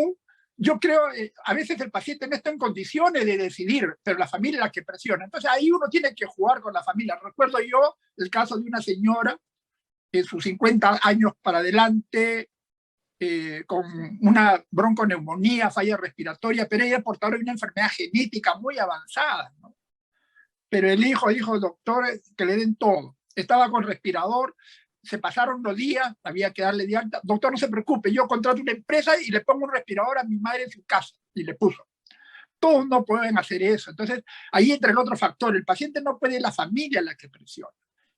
yo creo, a veces el paciente no está en condiciones de decidir, pero la familia es la que presiona. Entonces ahí uno tiene que jugar con la familia. Recuerdo yo el caso de una señora en sus 50 años para adelante, con una bronconeumonía, falla respiratoria, pero ella portadora de una enfermedad genética muy avanzada, ¿no? Pero el hijo dijo, doctor, que le den todo. Estaba con respirador, se pasaron los días, había que darle de alta. Doctor, no se preocupe, yo contrato una empresa y le pongo un respirador a mi madre en su casa. Y le puso. Todos no pueden hacer eso. Entonces, ahí entra el otro factor. El paciente no puede, la familia la que presiona.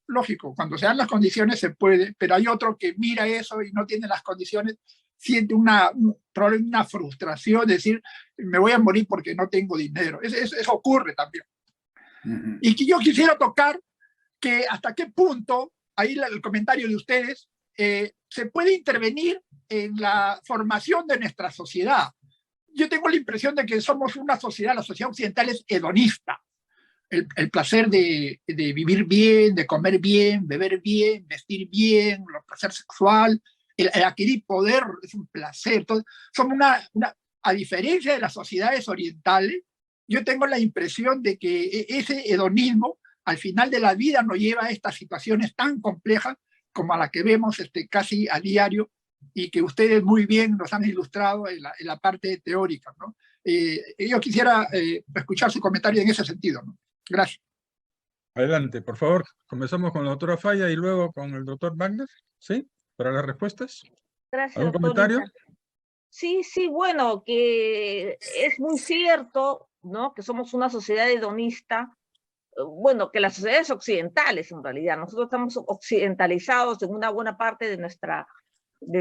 Lógico, cuando se dan las condiciones se puede, pero hay otro que mira eso y no tiene las condiciones, siente una frustración, decir, me voy a morir porque no tengo dinero. Eso ocurre también. Y que yo quisiera tocar que hasta qué punto, ahí el comentario de ustedes, se puede intervenir en la formación de nuestra sociedad. Yo tengo la impresión de que somos una sociedad, la sociedad occidental es hedonista. El placer de vivir bien, de comer bien, beber bien, vestir bien, el placer sexual, el adquirir poder es un placer. Entonces, somos a diferencia de las sociedades orientales, yo tengo la impresión de que ese hedonismo al final de la vida nos lleva a estas situaciones tan complejas como a la que vemos casi a diario y que ustedes muy bien nos han ilustrado en la parte teórica, ¿no? Yo quisiera escuchar su comentario en ese sentido, ¿no? Gracias. Adelante, por favor. Comenzamos con la doctora Falla y luego con el doctor Wagner, ¿sí? Para las respuestas. Gracias, ¿Algún doctor comentario? Issa. Sí, bueno, que es muy cierto, ¿no? Que somos una sociedad hedonista, bueno, que las sociedades occidentales en realidad, nosotros estamos occidentalizados en una buena parte de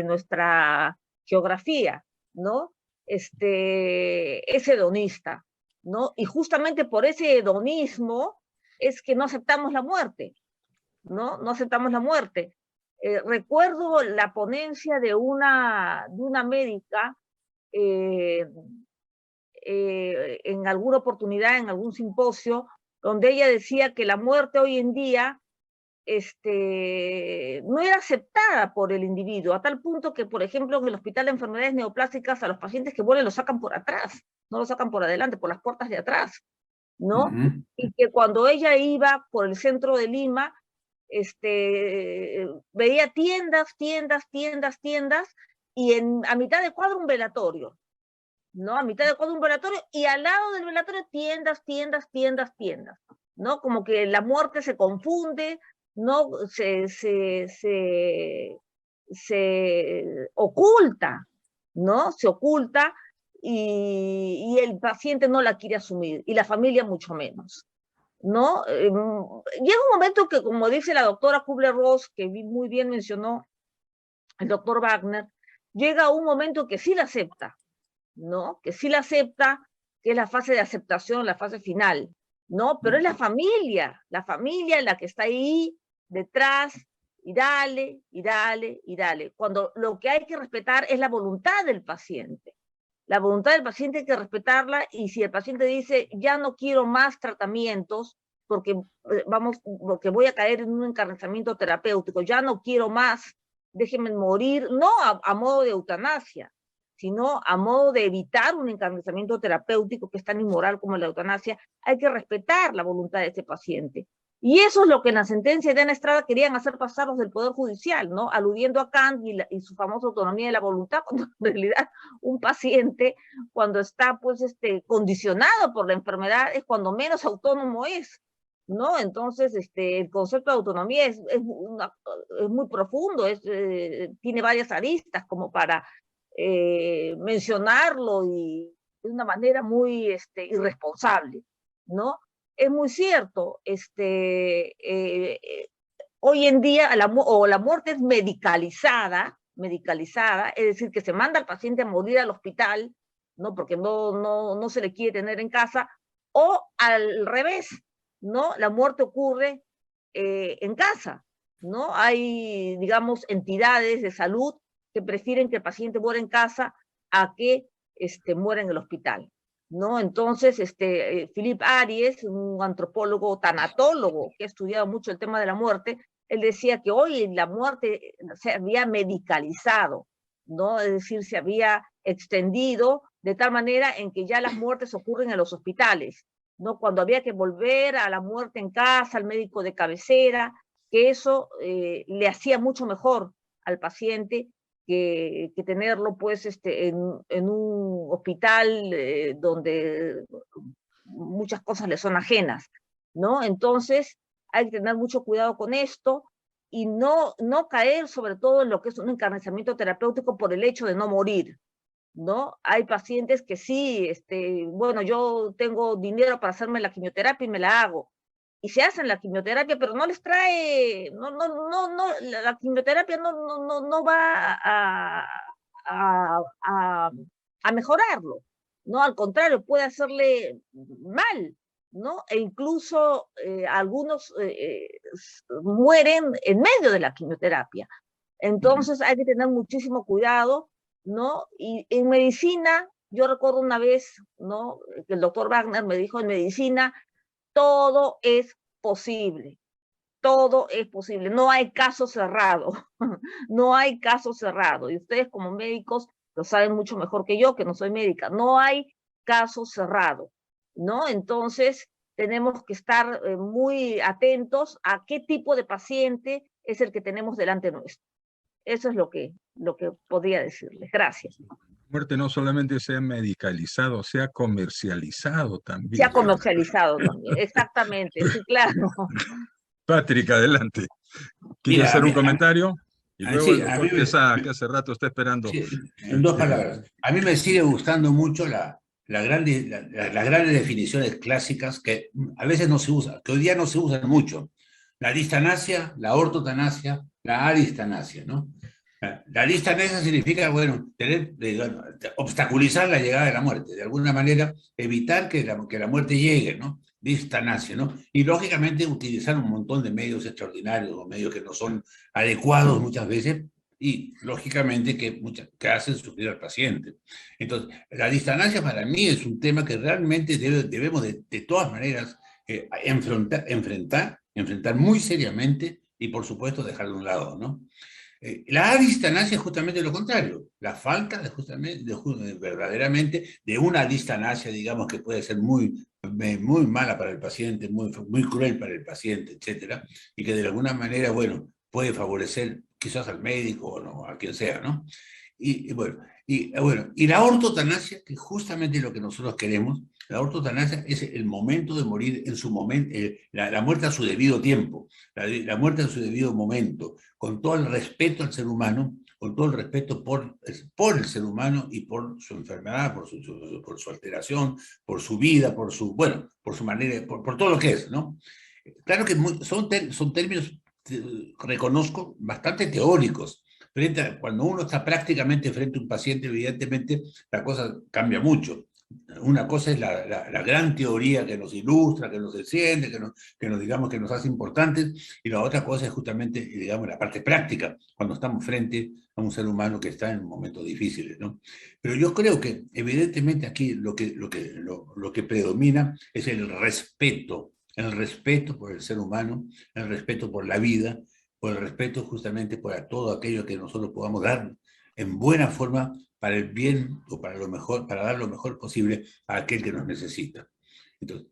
nuestra geografía, ¿no? Es hedonista, ¿no? Y justamente por ese hedonismo es que no aceptamos la muerte, ¿no? No aceptamos la muerte. Recuerdo la ponencia de una médica en alguna oportunidad, en algún simposio, donde ella decía que la muerte hoy en día no era aceptada por el individuo, a tal punto que, por ejemplo, en el Hospital de Enfermedades Neoplásicas a los pacientes que mueren los sacan por atrás, no los sacan por adelante, por las puertas de atrás, ¿no? Y que cuando ella iba por el centro de Lima, veía tiendas, y a mitad de cuadro un velatorio, ¿no? A mitad de cuadro un velatorio y al lado del velatorio tiendas. ¿no? Como que la muerte se confunde, ¿no? Se oculta, ¿no? Se oculta y el paciente no la quiere asumir, y la familia mucho menos, ¿no? Llega un momento que, como dice la doctora Kubler-Ross, que muy bien mencionó el doctor Wagner, llega un momento que sí la acepta, ¿no? Que sí la acepta, que es la fase de aceptación, la fase final, ¿no? Pero es la familia la que está ahí detrás, y dale, y dale, y dale. Cuando lo que hay que respetar es la voluntad del paciente. La voluntad del paciente hay que respetarla, y si el paciente dice, ya no quiero más tratamientos, porque voy a caer en un encarnizamiento terapéutico, ya no quiero más, déjenme morir, no a modo de eutanasia, sino a modo de evitar un encarnizamiento terapéutico que es tan inmoral como la eutanasia, hay que respetar la voluntad de ese paciente. Y eso es lo que en la sentencia de Ana Estrada querían hacer pasar los del Poder Judicial, ¿no? Aludiendo a Kant y su famosa autonomía de la voluntad, cuando en realidad un paciente, cuando está pues condicionado por la enfermedad, es cuando menos autónomo es, ¿no? Entonces, el concepto de autonomía es muy profundo, tiene varias aristas como para mencionarlo y de una manera muy irresponsable, ¿no? Es muy cierto, hoy en día la muerte es medicalizada, es decir, que se manda al paciente a morir al hospital, ¿no? Porque no se le quiere tener en casa, o al revés, ¿no? La muerte ocurre en casa, ¿no? Hay, digamos, entidades de salud que prefieren que el paciente muera en casa a que muera en el hospital, ¿no? Entonces, Philip Aries, un antropólogo tanatólogo que ha estudiado mucho el tema de la muerte, él decía que hoy la muerte se había medicalizado, ¿no? Es decir, se había extendido de tal manera en que ya las muertes ocurren en los hospitales, ¿no? Cuando había que volver a la muerte en casa, al médico de cabecera, que eso le hacía mucho mejor al paciente que tenerlo pues en un hospital donde muchas cosas le son ajenas, ¿no? Entonces hay que tener mucho cuidado con esto y no caer sobre todo en lo que es un encarnizamiento terapéutico por el hecho de no morir, ¿no? Hay pacientes que sí, bueno, yo tengo dinero para hacerme la quimioterapia y me la hago, y se hacen la quimioterapia, pero no les trae, la quimioterapia no va a mejorarlo, ¿no? Al contrario, puede hacerle mal, ¿no? E incluso algunos mueren en medio de la quimioterapia. Entonces hay que tener muchísimo cuidado, ¿no? Y en medicina, yo recuerdo una vez, ¿no? Que el doctor Wagner me dijo, en medicina todo es posible, todo es posible, no hay caso cerrado, no hay caso cerrado, y ustedes como médicos lo saben mucho mejor que yo, que no soy médica, no hay caso cerrado, ¿no? Entonces tenemos que estar muy atentos a qué tipo de paciente es el que tenemos delante nuestro. Eso es lo que podría decirles. Gracias. La muerte no solamente se ha medicalizado, se ha comercializado también. Se ha comercializado también, exactamente, sí, claro. Patrick, adelante. ¿Quiere hacer un comentario? Y luego sí, el doctor que hace rato está esperando. Sí, en dos palabras. A mí me sigue gustando mucho las grandes definiciones clásicas que a veces no se usan, que hoy día no se usan mucho. La distanasia, la ortotanasia, la aristanasia, ¿no? La distanasia significa, bueno, obstaculizar la llegada de la muerte, de alguna manera evitar que la muerte llegue, ¿no? Distanasia, ¿no? Y lógicamente utilizar un montón de medios extraordinarios o medios que no son adecuados muchas veces y lógicamente que hacen sufrir al paciente. Entonces, la distanasia para mí es un tema que realmente debemos de todas maneras enfrentar muy seriamente y por supuesto dejar de un lado, ¿no? La adistanasia es justamente lo contrario, la falta verdaderamente de una adistanasia, digamos, que puede ser muy mala para el paciente, muy cruel para el paciente, etcétera, y que de alguna manera, bueno, puede favorecer quizás al médico o no, a quien sea, ¿no? Y bueno, Y bueno, y la ortotanasia, que es justamente lo que nosotros queremos, la ortotanasia es el momento de morir en su momento, la muerte a su debido tiempo, la muerte a su debido momento, con todo el respeto al ser humano, con todo el respeto por el ser humano y por su enfermedad, por su alteración, por su vida, bueno, por su manera, por todo lo que es, ¿no? Claro que son términos, reconozco, bastante teóricos. Cuando uno está prácticamente frente a un paciente, evidentemente la cosa cambia mucho. Una cosa es la gran teoría que nos ilustra, que nos enciende, digamos, que nos hace importantes, y la otra cosa es justamente, digamos, la parte práctica, cuando estamos frente a un ser humano que está en momentos difíciles, ¿no? Pero yo creo que, evidentemente, aquí lo que predomina es el respeto por el ser humano, el respeto por la vida, por el respeto justamente por todo aquello que nosotros podamos dar en buena forma para el bien o para lo mejor, para dar lo mejor posible a aquel que nos necesita. Entonces,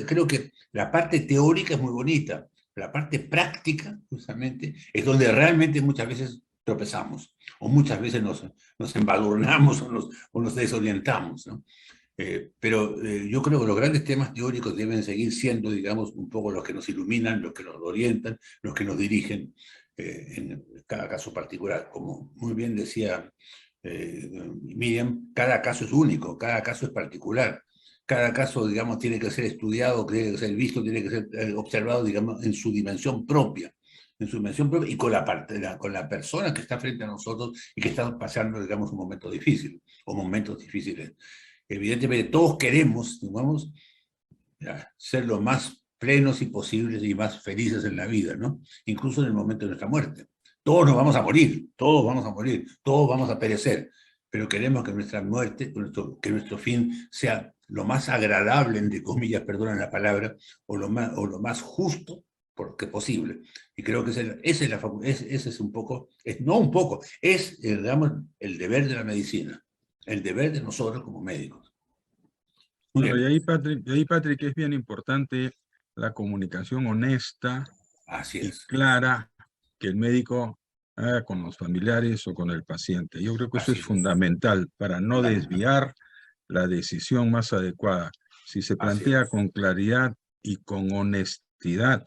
creo que la parte teórica es muy bonita, la parte práctica, justamente, es donde realmente muchas veces tropezamos, o muchas veces nos embadurnamos o nos desorientamos, ¿no? Pero yo creo que los grandes temas teóricos deben seguir siendo, digamos, un poco los que nos iluminan, los que nos orientan, los que nos dirigen en cada caso particular. Como muy bien decía Miriam, cada caso es único, cada caso es particular. Cada caso, digamos, tiene que ser estudiado, tiene que ser visto, tiene que ser observado, digamos, en su dimensión propia. En su dimensión propia y con la persona que está frente a nosotros y que está pasando, digamos, un momento difícil o momentos difíciles. Evidentemente todos queremos, digamos, ser lo más plenos y posibles y más felices en la vida, ¿no? Incluso en el momento de nuestra muerte. Todos nos vamos a morir, todos vamos a morir, todos vamos a perecer, pero queremos que nuestra muerte, que nuestro fin sea lo más agradable, entre comillas, perdonen la palabra, o lo más justo porque posible. Y creo que ese es un poco, digamos, el deber de la medicina, el deber de nosotros como médicos. Bueno, y ahí, Patrick, es bien importante la comunicación honesta y clara que el médico haga con los familiares o con el paciente. Yo creo que eso es fundamental para no desviar la decisión más adecuada. Si se plantea con claridad y con honestidad,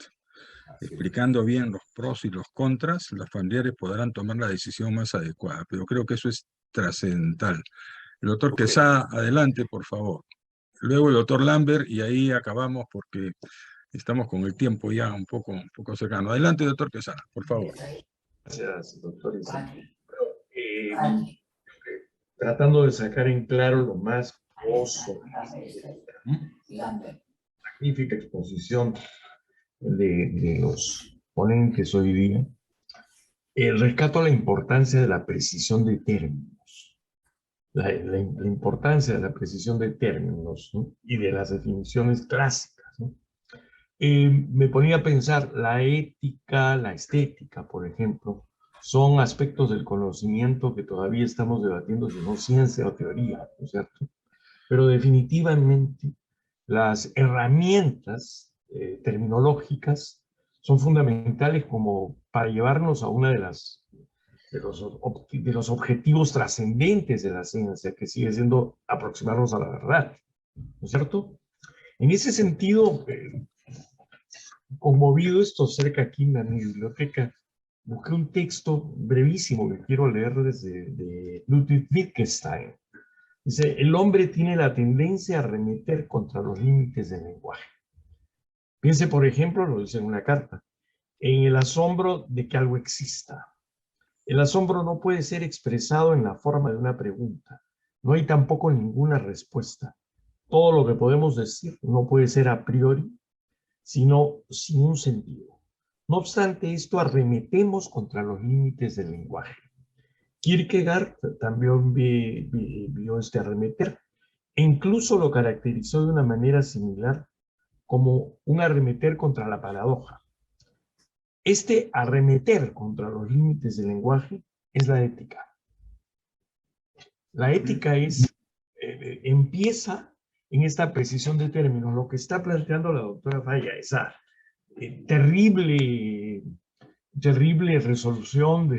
explicando bien los pros y los contras, los familiares podrán tomar la decisión más adecuada. Pero creo que eso es trascendental. El doctor Quesada, adelante, por favor. Luego el doctor Lambert, y ahí acabamos porque estamos con el tiempo ya un poco cercano. Adelante, doctor Quesada, por favor. Gracias, doctor. Tratando de sacar en claro lo más jugoso, magnífica exposición de los ponentes hoy día, rescato la importancia de la precisión de términos. La importancia de la precisión de términos, ¿no? Y de las definiciones clásicas, ¿no? Me ponía a pensar, la ética, la estética, por ejemplo, son aspectos del conocimiento que todavía estamos debatiendo si no ciencia o teoría, ¿no es cierto? Pero definitivamente las herramientas terminológicas son fundamentales como para llevarnos a una de los objetivos trascendentes de la ciencia, que sigue siendo aproximarnos a la verdad, ¿no es cierto? En ese sentido, conmovido esto cerca aquí en mi biblioteca, busqué un texto brevísimo que quiero leer de Ludwig Wittgenstein. Dice, el hombre tiene la tendencia a arremeter contra los límites del lenguaje. Piense, por ejemplo, lo dice en una carta, en el asombro de que algo exista. El asombro no puede ser expresado en la forma de una pregunta. No hay tampoco ninguna respuesta. Todo lo que podemos decir no puede ser a priori, sino sin un sentido. No obstante esto, arremetemos contra los límites del lenguaje. Kierkegaard también vio este arremeter e incluso lo caracterizó de una manera similar como un arremeter contra la paradoja. Este arremeter contra los límites del lenguaje es la ética. La ética empieza en esta precisión de términos. Lo que está planteando la doctora Falla, esa terrible resolución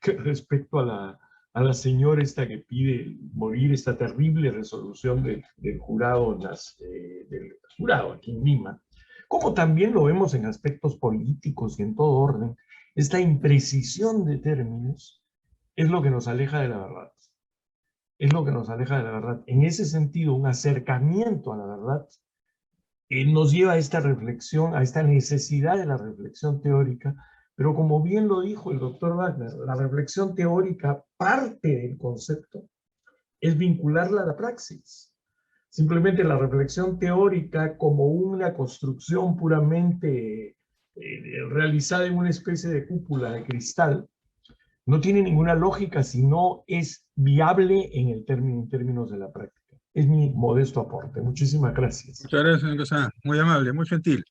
respecto a a la señora esta que pide morir, esta terrible resolución del jurado, del jurado aquí en Lima, como también lo vemos en aspectos políticos y en todo orden, esta imprecisión de términos es lo que nos aleja de la verdad. Es lo que nos aleja de la verdad. En ese sentido, un acercamiento a la verdad nos lleva a esta reflexión, a esta necesidad de la reflexión teórica, pero como bien lo dijo el doctor Wagner, la reflexión teórica, parte del concepto, es vincularla a la praxis. Simplemente la reflexión teórica como una construcción puramente realizada en una especie de cúpula de cristal, no tiene ninguna lógica si no es viable en términos de la práctica. Es mi modesto aporte. Muchísimas gracias. Muchas gracias, señor Quesada. Muy amable, muy gentil.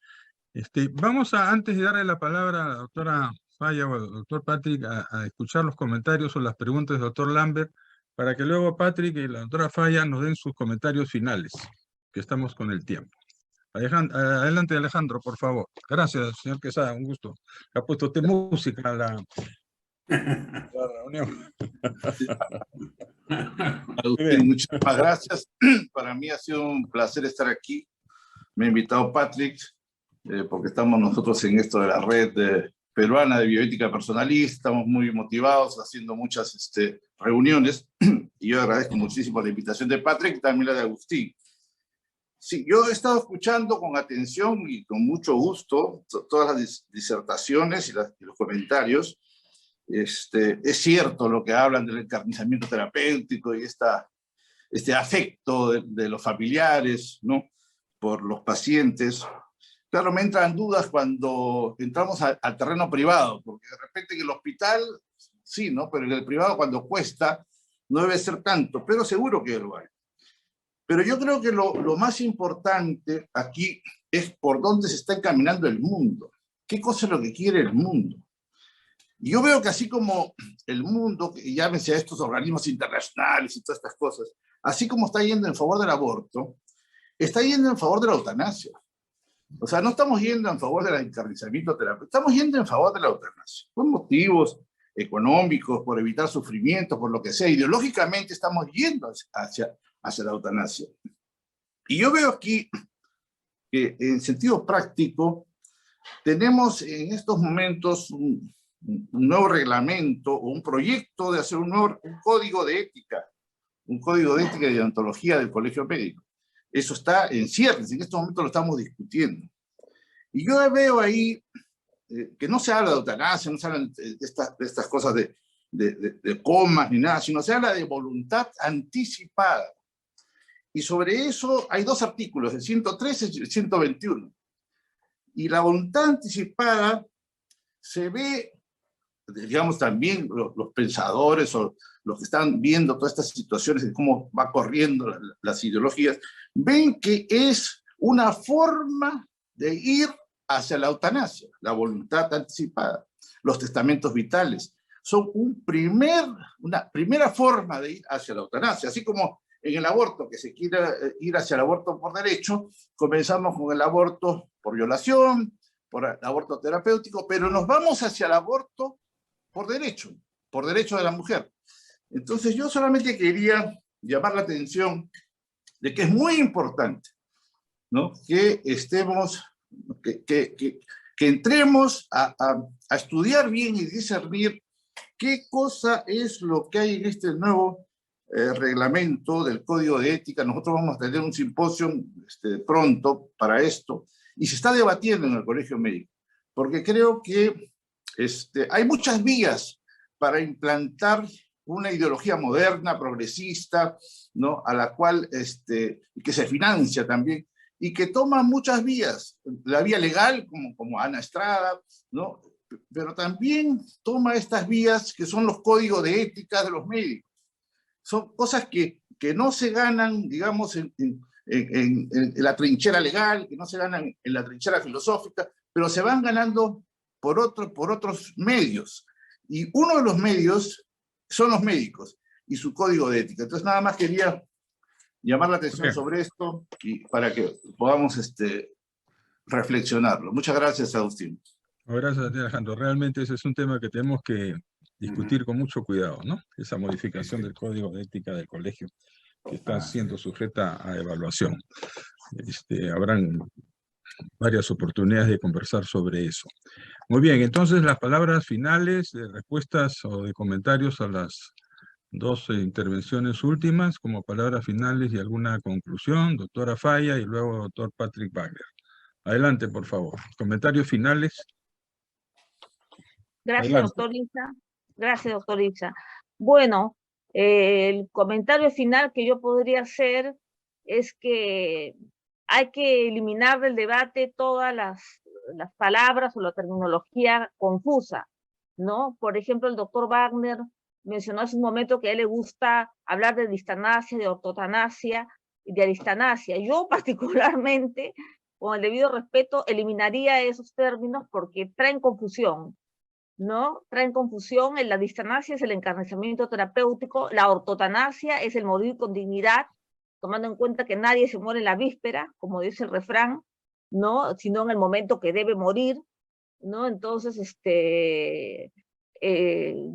Vamos a, antes de darle la palabra a la doctora Falla o al doctor Patrick, a escuchar los comentarios o las preguntas del doctor Lambert, para que luego Patrick y la doctora Falla nos den sus comentarios finales, que estamos con el tiempo. Adelante, Alejandro, por favor. Gracias, señor Quesada, un gusto. Ha puesto usted música a la reunión. Agustín, muchísimas gracias. Para mí ha sido un placer estar aquí. Me ha invitado Patrick, porque estamos nosotros en esto de la red peruana de bioética personalista, estamos muy motivados, haciendo muchas reuniones, y yo agradezco muchísimo la invitación de Patrick y también la de Agustín. Sí, yo he estado escuchando con atención y con mucho gusto todas las disertaciones y los comentarios. Es cierto lo que hablan del encarnizamiento terapéutico y este afecto de los familiares, ¿no?, por los pacientes. Claro, me entran dudas cuando entramos al terreno privado, porque de repente en el hospital, sí, ¿no?, pero en el privado cuando cuesta, no debe ser tanto, pero seguro que lo hay. Pero yo creo que lo más importante aquí es por dónde se está encaminando el mundo. ¿Qué cosa es lo que quiere el mundo? Y yo veo que así como el mundo, llámese a estos organismos internacionales y todas estas cosas, así como está yendo en favor del aborto, está yendo en favor de la eutanasia. O sea, no estamos yendo en favor del encarnizamiento terapéutico, estamos yendo en favor de la eutanasia, por motivos económicos, por evitar sufrimiento, por lo que sea. Ideológicamente estamos yendo hacia la eutanasia. Y yo veo aquí que en sentido práctico tenemos en estos momentos un nuevo reglamento o un proyecto de hacer un código de ética, un código de ética y de deontología del Colegio Médico. Eso está en ciernes, en estos momentos lo estamos discutiendo. Y yo veo ahí que no se habla de eutanasia, no se habla de estas cosas de comas ni nada, sino se habla de voluntad anticipada. Y sobre eso hay dos artículos, el 113 y el 121. Y la voluntad anticipada se ve, digamos, también los pensadores o los que están viendo todas estas situaciones de cómo va corriendo las ideologías, ven que es una forma de ir hacia la eutanasia, la voluntad anticipada. Los testamentos vitales son una primera forma de ir hacia la eutanasia, así como en el aborto, que se quiere ir hacia el aborto por derecho, comenzamos con el aborto por violación, por el aborto terapéutico, pero nos vamos hacia el aborto por derecho de la mujer. Entonces yo solamente quería llamar la atención de que es muy importante, ¿no?, que entremos a estudiar bien y discernir qué cosa es lo que hay en este nuevo reglamento del Código de Ética. Nosotros vamos a tener un simposio pronto para esto, y se está debatiendo en el Colegio Médico, porque creo que hay muchas vías para implantar una ideología moderna, progresista, ¿no?, a la cual que se financia también, y que toma muchas vías, la vía legal, como Ana Estrada, ¿no?, pero también toma estas vías que son los códigos de ética de los médicos. Son cosas que no se ganan, digamos, en la trinchera legal, que no se ganan en la trinchera filosófica, pero se van ganando por otros medios. Y uno de los medios son los médicos y su código de ética. Entonces, nada más quería llamar la atención sobre esto y para que podamos reflexionarlo. Muchas gracias, Agustín. Gracias a ti, Alejandro. Realmente ese es un tema que tenemos que discutir con mucho cuidado, ¿no? Esa modificación del Código de Ética del colegio que está siendo sujeta a evaluación. Habrán varias oportunidades de conversar sobre eso. Muy bien, entonces las palabras finales, de respuestas o de comentarios a las dos intervenciones últimas, como palabras finales y alguna conclusión, doctora Falla y luego doctor Patrick Wagner. Adelante, por favor. Comentarios finales. Gracias, Adelante. doctor Isa. Gracias, doctor Isa. Bueno, el comentario final que yo podría hacer es que hay que eliminar del debate todas las palabras o la terminología confusa, ¿no? Por ejemplo, el doctor Wagner mencionó hace un momento que a él le gusta hablar de distanasia, de ortotanasia y de aristanasia. Yo particularmente, con el debido respeto, eliminaría esos términos porque traen confusión, ¿no? Traen confusión. La distanasia es el encarnizamiento terapéutico, la ortotanasia es el morir con dignidad, tomando en cuenta que nadie se muere en la víspera, como dice el refrán, ¿no? Sino en el momento que debe morir, ¿no? Entonces,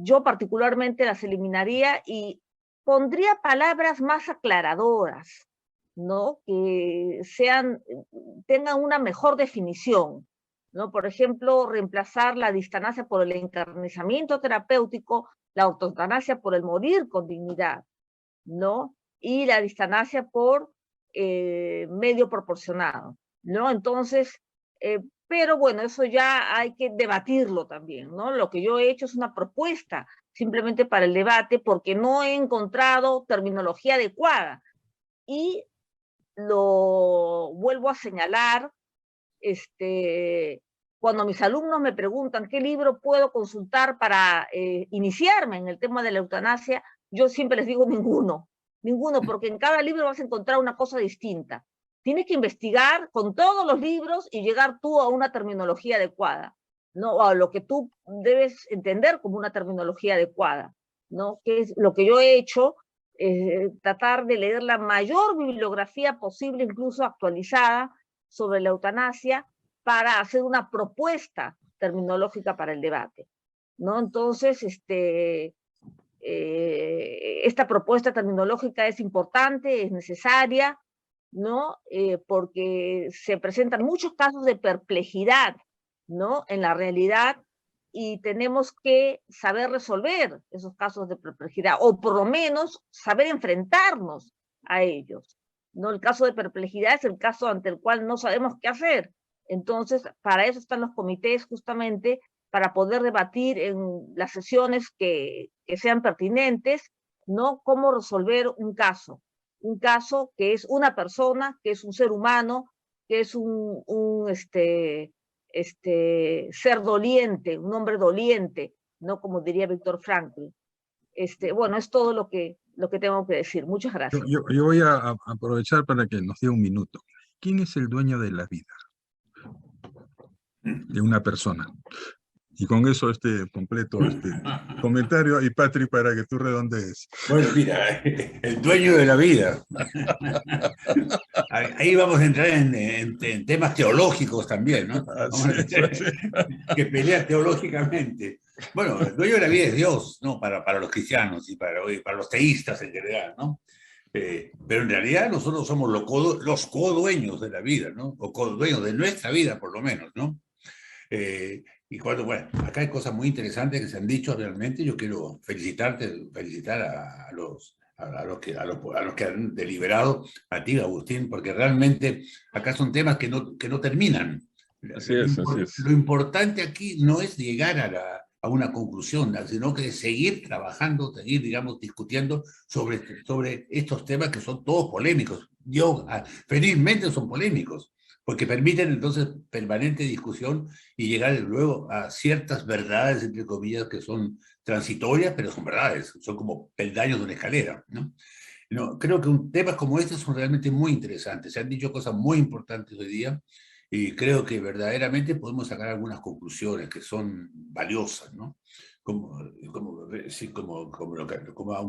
yo particularmente las eliminaría y pondría palabras más aclaradoras, ¿no? Que tengan una mejor definición, ¿no? Por ejemplo, reemplazar la distanasia por el encarnizamiento terapéutico, la ortotanasia por el morir con dignidad, ¿no? Y la distanasia por medio proporcionado, ¿no? Entonces, pero bueno, eso ya hay que debatirlo también, ¿no? Lo que yo he hecho es una propuesta simplemente para el debate porque no he encontrado terminología adecuada. Y lo vuelvo a señalar, cuando mis alumnos me preguntan qué libro puedo consultar para iniciarme en el tema de la eutanasia, yo siempre les digo ninguno, porque en cada libro vas a encontrar una cosa distinta. Tienes que investigar con todos los libros y llegar tú a una terminología adecuada, ¿no? A lo que tú debes entender como una terminología adecuada, ¿no? Que es lo que yo he hecho, tratar de leer la mayor bibliografía posible, incluso actualizada, sobre la eutanasia, para hacer una propuesta terminológica para el debate, ¿no? Entonces, esta propuesta terminológica es importante, es necesaria, ¿no? Porque se presentan muchos casos de perplejidad, ¿no? En la realidad, y tenemos que saber resolver esos casos de perplejidad, o por lo menos saber enfrentarnos a ellos, ¿no? El caso de perplejidad es el caso ante el cual no sabemos qué hacer. Entonces, para eso están los comités, justamente, para poder debatir en las sesiones que sean pertinentes, ¿no? Cómo resolver un caso que es una persona, que es un ser humano, que es un ser doliente, un hombre doliente, ¿no? Como diría Víctor Frankl. Bueno, es todo lo que tengo que decir. Muchas gracias. Yo voy a aprovechar para que nos dé un minuto. ¿Quién es el dueño de la vida de una persona? Y con eso completo comentario, y Patrick, para que tú redondees. Bueno, mira, el dueño de la vida. Ahí vamos a entrar en temas teológicos también, ¿no? Que pelea teológicamente. Bueno, el dueño de la vida es Dios, ¿no? Para los cristianos y para los teístas en general, ¿no? Pero en realidad nosotros somos los codueños de la vida, ¿no? O codueños de nuestra vida, por lo menos, ¿no? Y bueno, acá hay cosas muy interesantes que se han dicho realmente. Yo quiero felicitar a los que han deliberado, a ti, Agustín, porque realmente acá son temas que no terminan. Así es. Lo importante aquí no es llegar a una conclusión, sino que seguir trabajando, seguir, digamos, discutiendo sobre estos temas que son todos polémicos. Felizmente son polémicos, porque permiten entonces permanente discusión y llegar luego a ciertas verdades, entre comillas, que son transitorias, pero son verdades, son como peldaños de una escalera, ¿no? No, creo que temas como este son realmente muy interesantes. Se han dicho cosas muy importantes hoy día y creo que verdaderamente podemos sacar algunas conclusiones que son valiosas, ¿no? Como un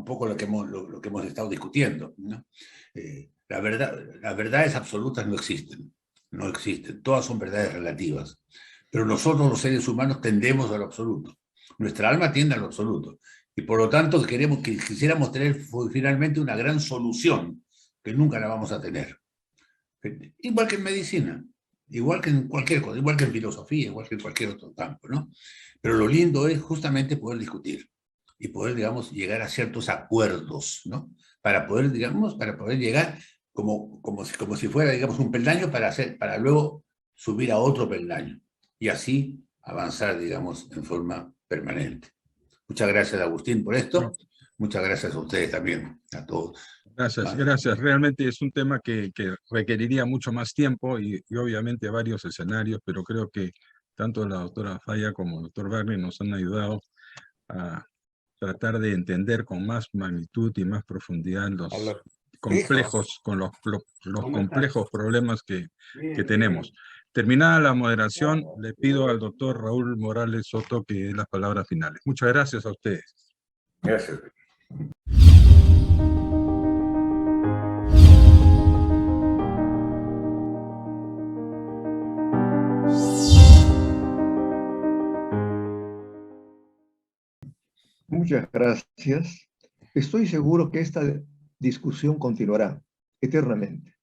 poco lo que hemos estado discutiendo, ¿no? Las verdades absolutas no existen. No existen, todas son verdades relativas, pero nosotros los seres humanos tendemos a lo absoluto. Nuestra alma tiende a lo absoluto. Y por lo tanto quisiéramos tener finalmente una gran solución, que nunca la vamos a tener. Igual que en medicina, igual que en cualquier cosa, igual que en filosofía, igual que en cualquier otro campo, ¿no? Pero lo lindo es justamente poder discutir y poder, digamos, llegar a ciertos acuerdos, ¿no? Para poder, digamos, para poder llegar como si fuera, digamos, un peldaño para luego subir a otro peldaño y así avanzar, digamos, en forma permanente. Muchas gracias, Agustín, por esto. Muchas gracias a ustedes también, a todos. Gracias, gracias. Realmente es un tema que requeriría mucho más tiempo y obviamente varios escenarios, pero creo que tanto la doctora Falla como el doctor Wagner nos han ayudado a tratar de entender con más magnitud y más profundidad los complejos, los complejos problemas que tenemos. Terminada la moderación, le pido al doctor Raúl Morales Soto que dé las palabras finales. Muchas gracias a ustedes. Gracias. Muchas gracias. Estoy seguro que esta discusión continuará eternamente.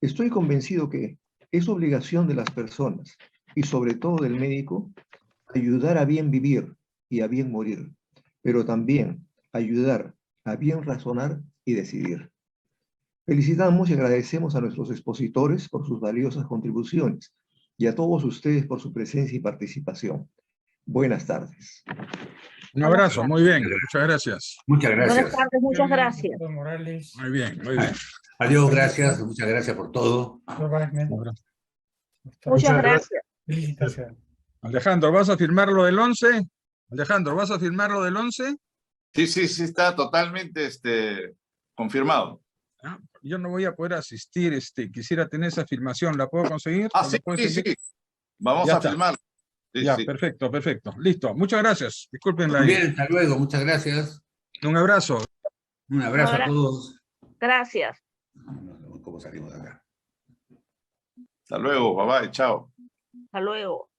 Estoy convencido que es obligación de las personas y sobre todo del médico ayudar a bien vivir y a bien morir, pero también ayudar a bien razonar y decidir. Felicitamos y agradecemos a nuestros expositores por sus valiosas contribuciones y a todos ustedes por su presencia y participación. Buenas tardes. Un abrazo, muy bien, muchas gracias. Muchas gracias. Buenas tardes, muchas gracias. Morales. Muy bien, muy bien. Adiós, gracias, muchas gracias por todo. Muchas gracias. Felicitaciones. Alejandro, ¿vas a firmar lo del 11? Alejandro, ¿vas a firmar lo del 11? Sí, está totalmente confirmado. Ah, yo no voy a poder asistir, quisiera tener esa filmación, ¿la puedo conseguir? Ah, ¿O sí, la puedes sí. enviar? Vamos Ya a está. filmar. Sí, Ya, sí. perfecto, perfecto. Listo, muchas gracias. Disculpen la... Muy bien, hasta luego, muchas gracias. Un abrazo. Un abrazo a todos. Gracias. ¿Cómo salimos de acá? Hasta luego, bye bye, chao. Hasta luego.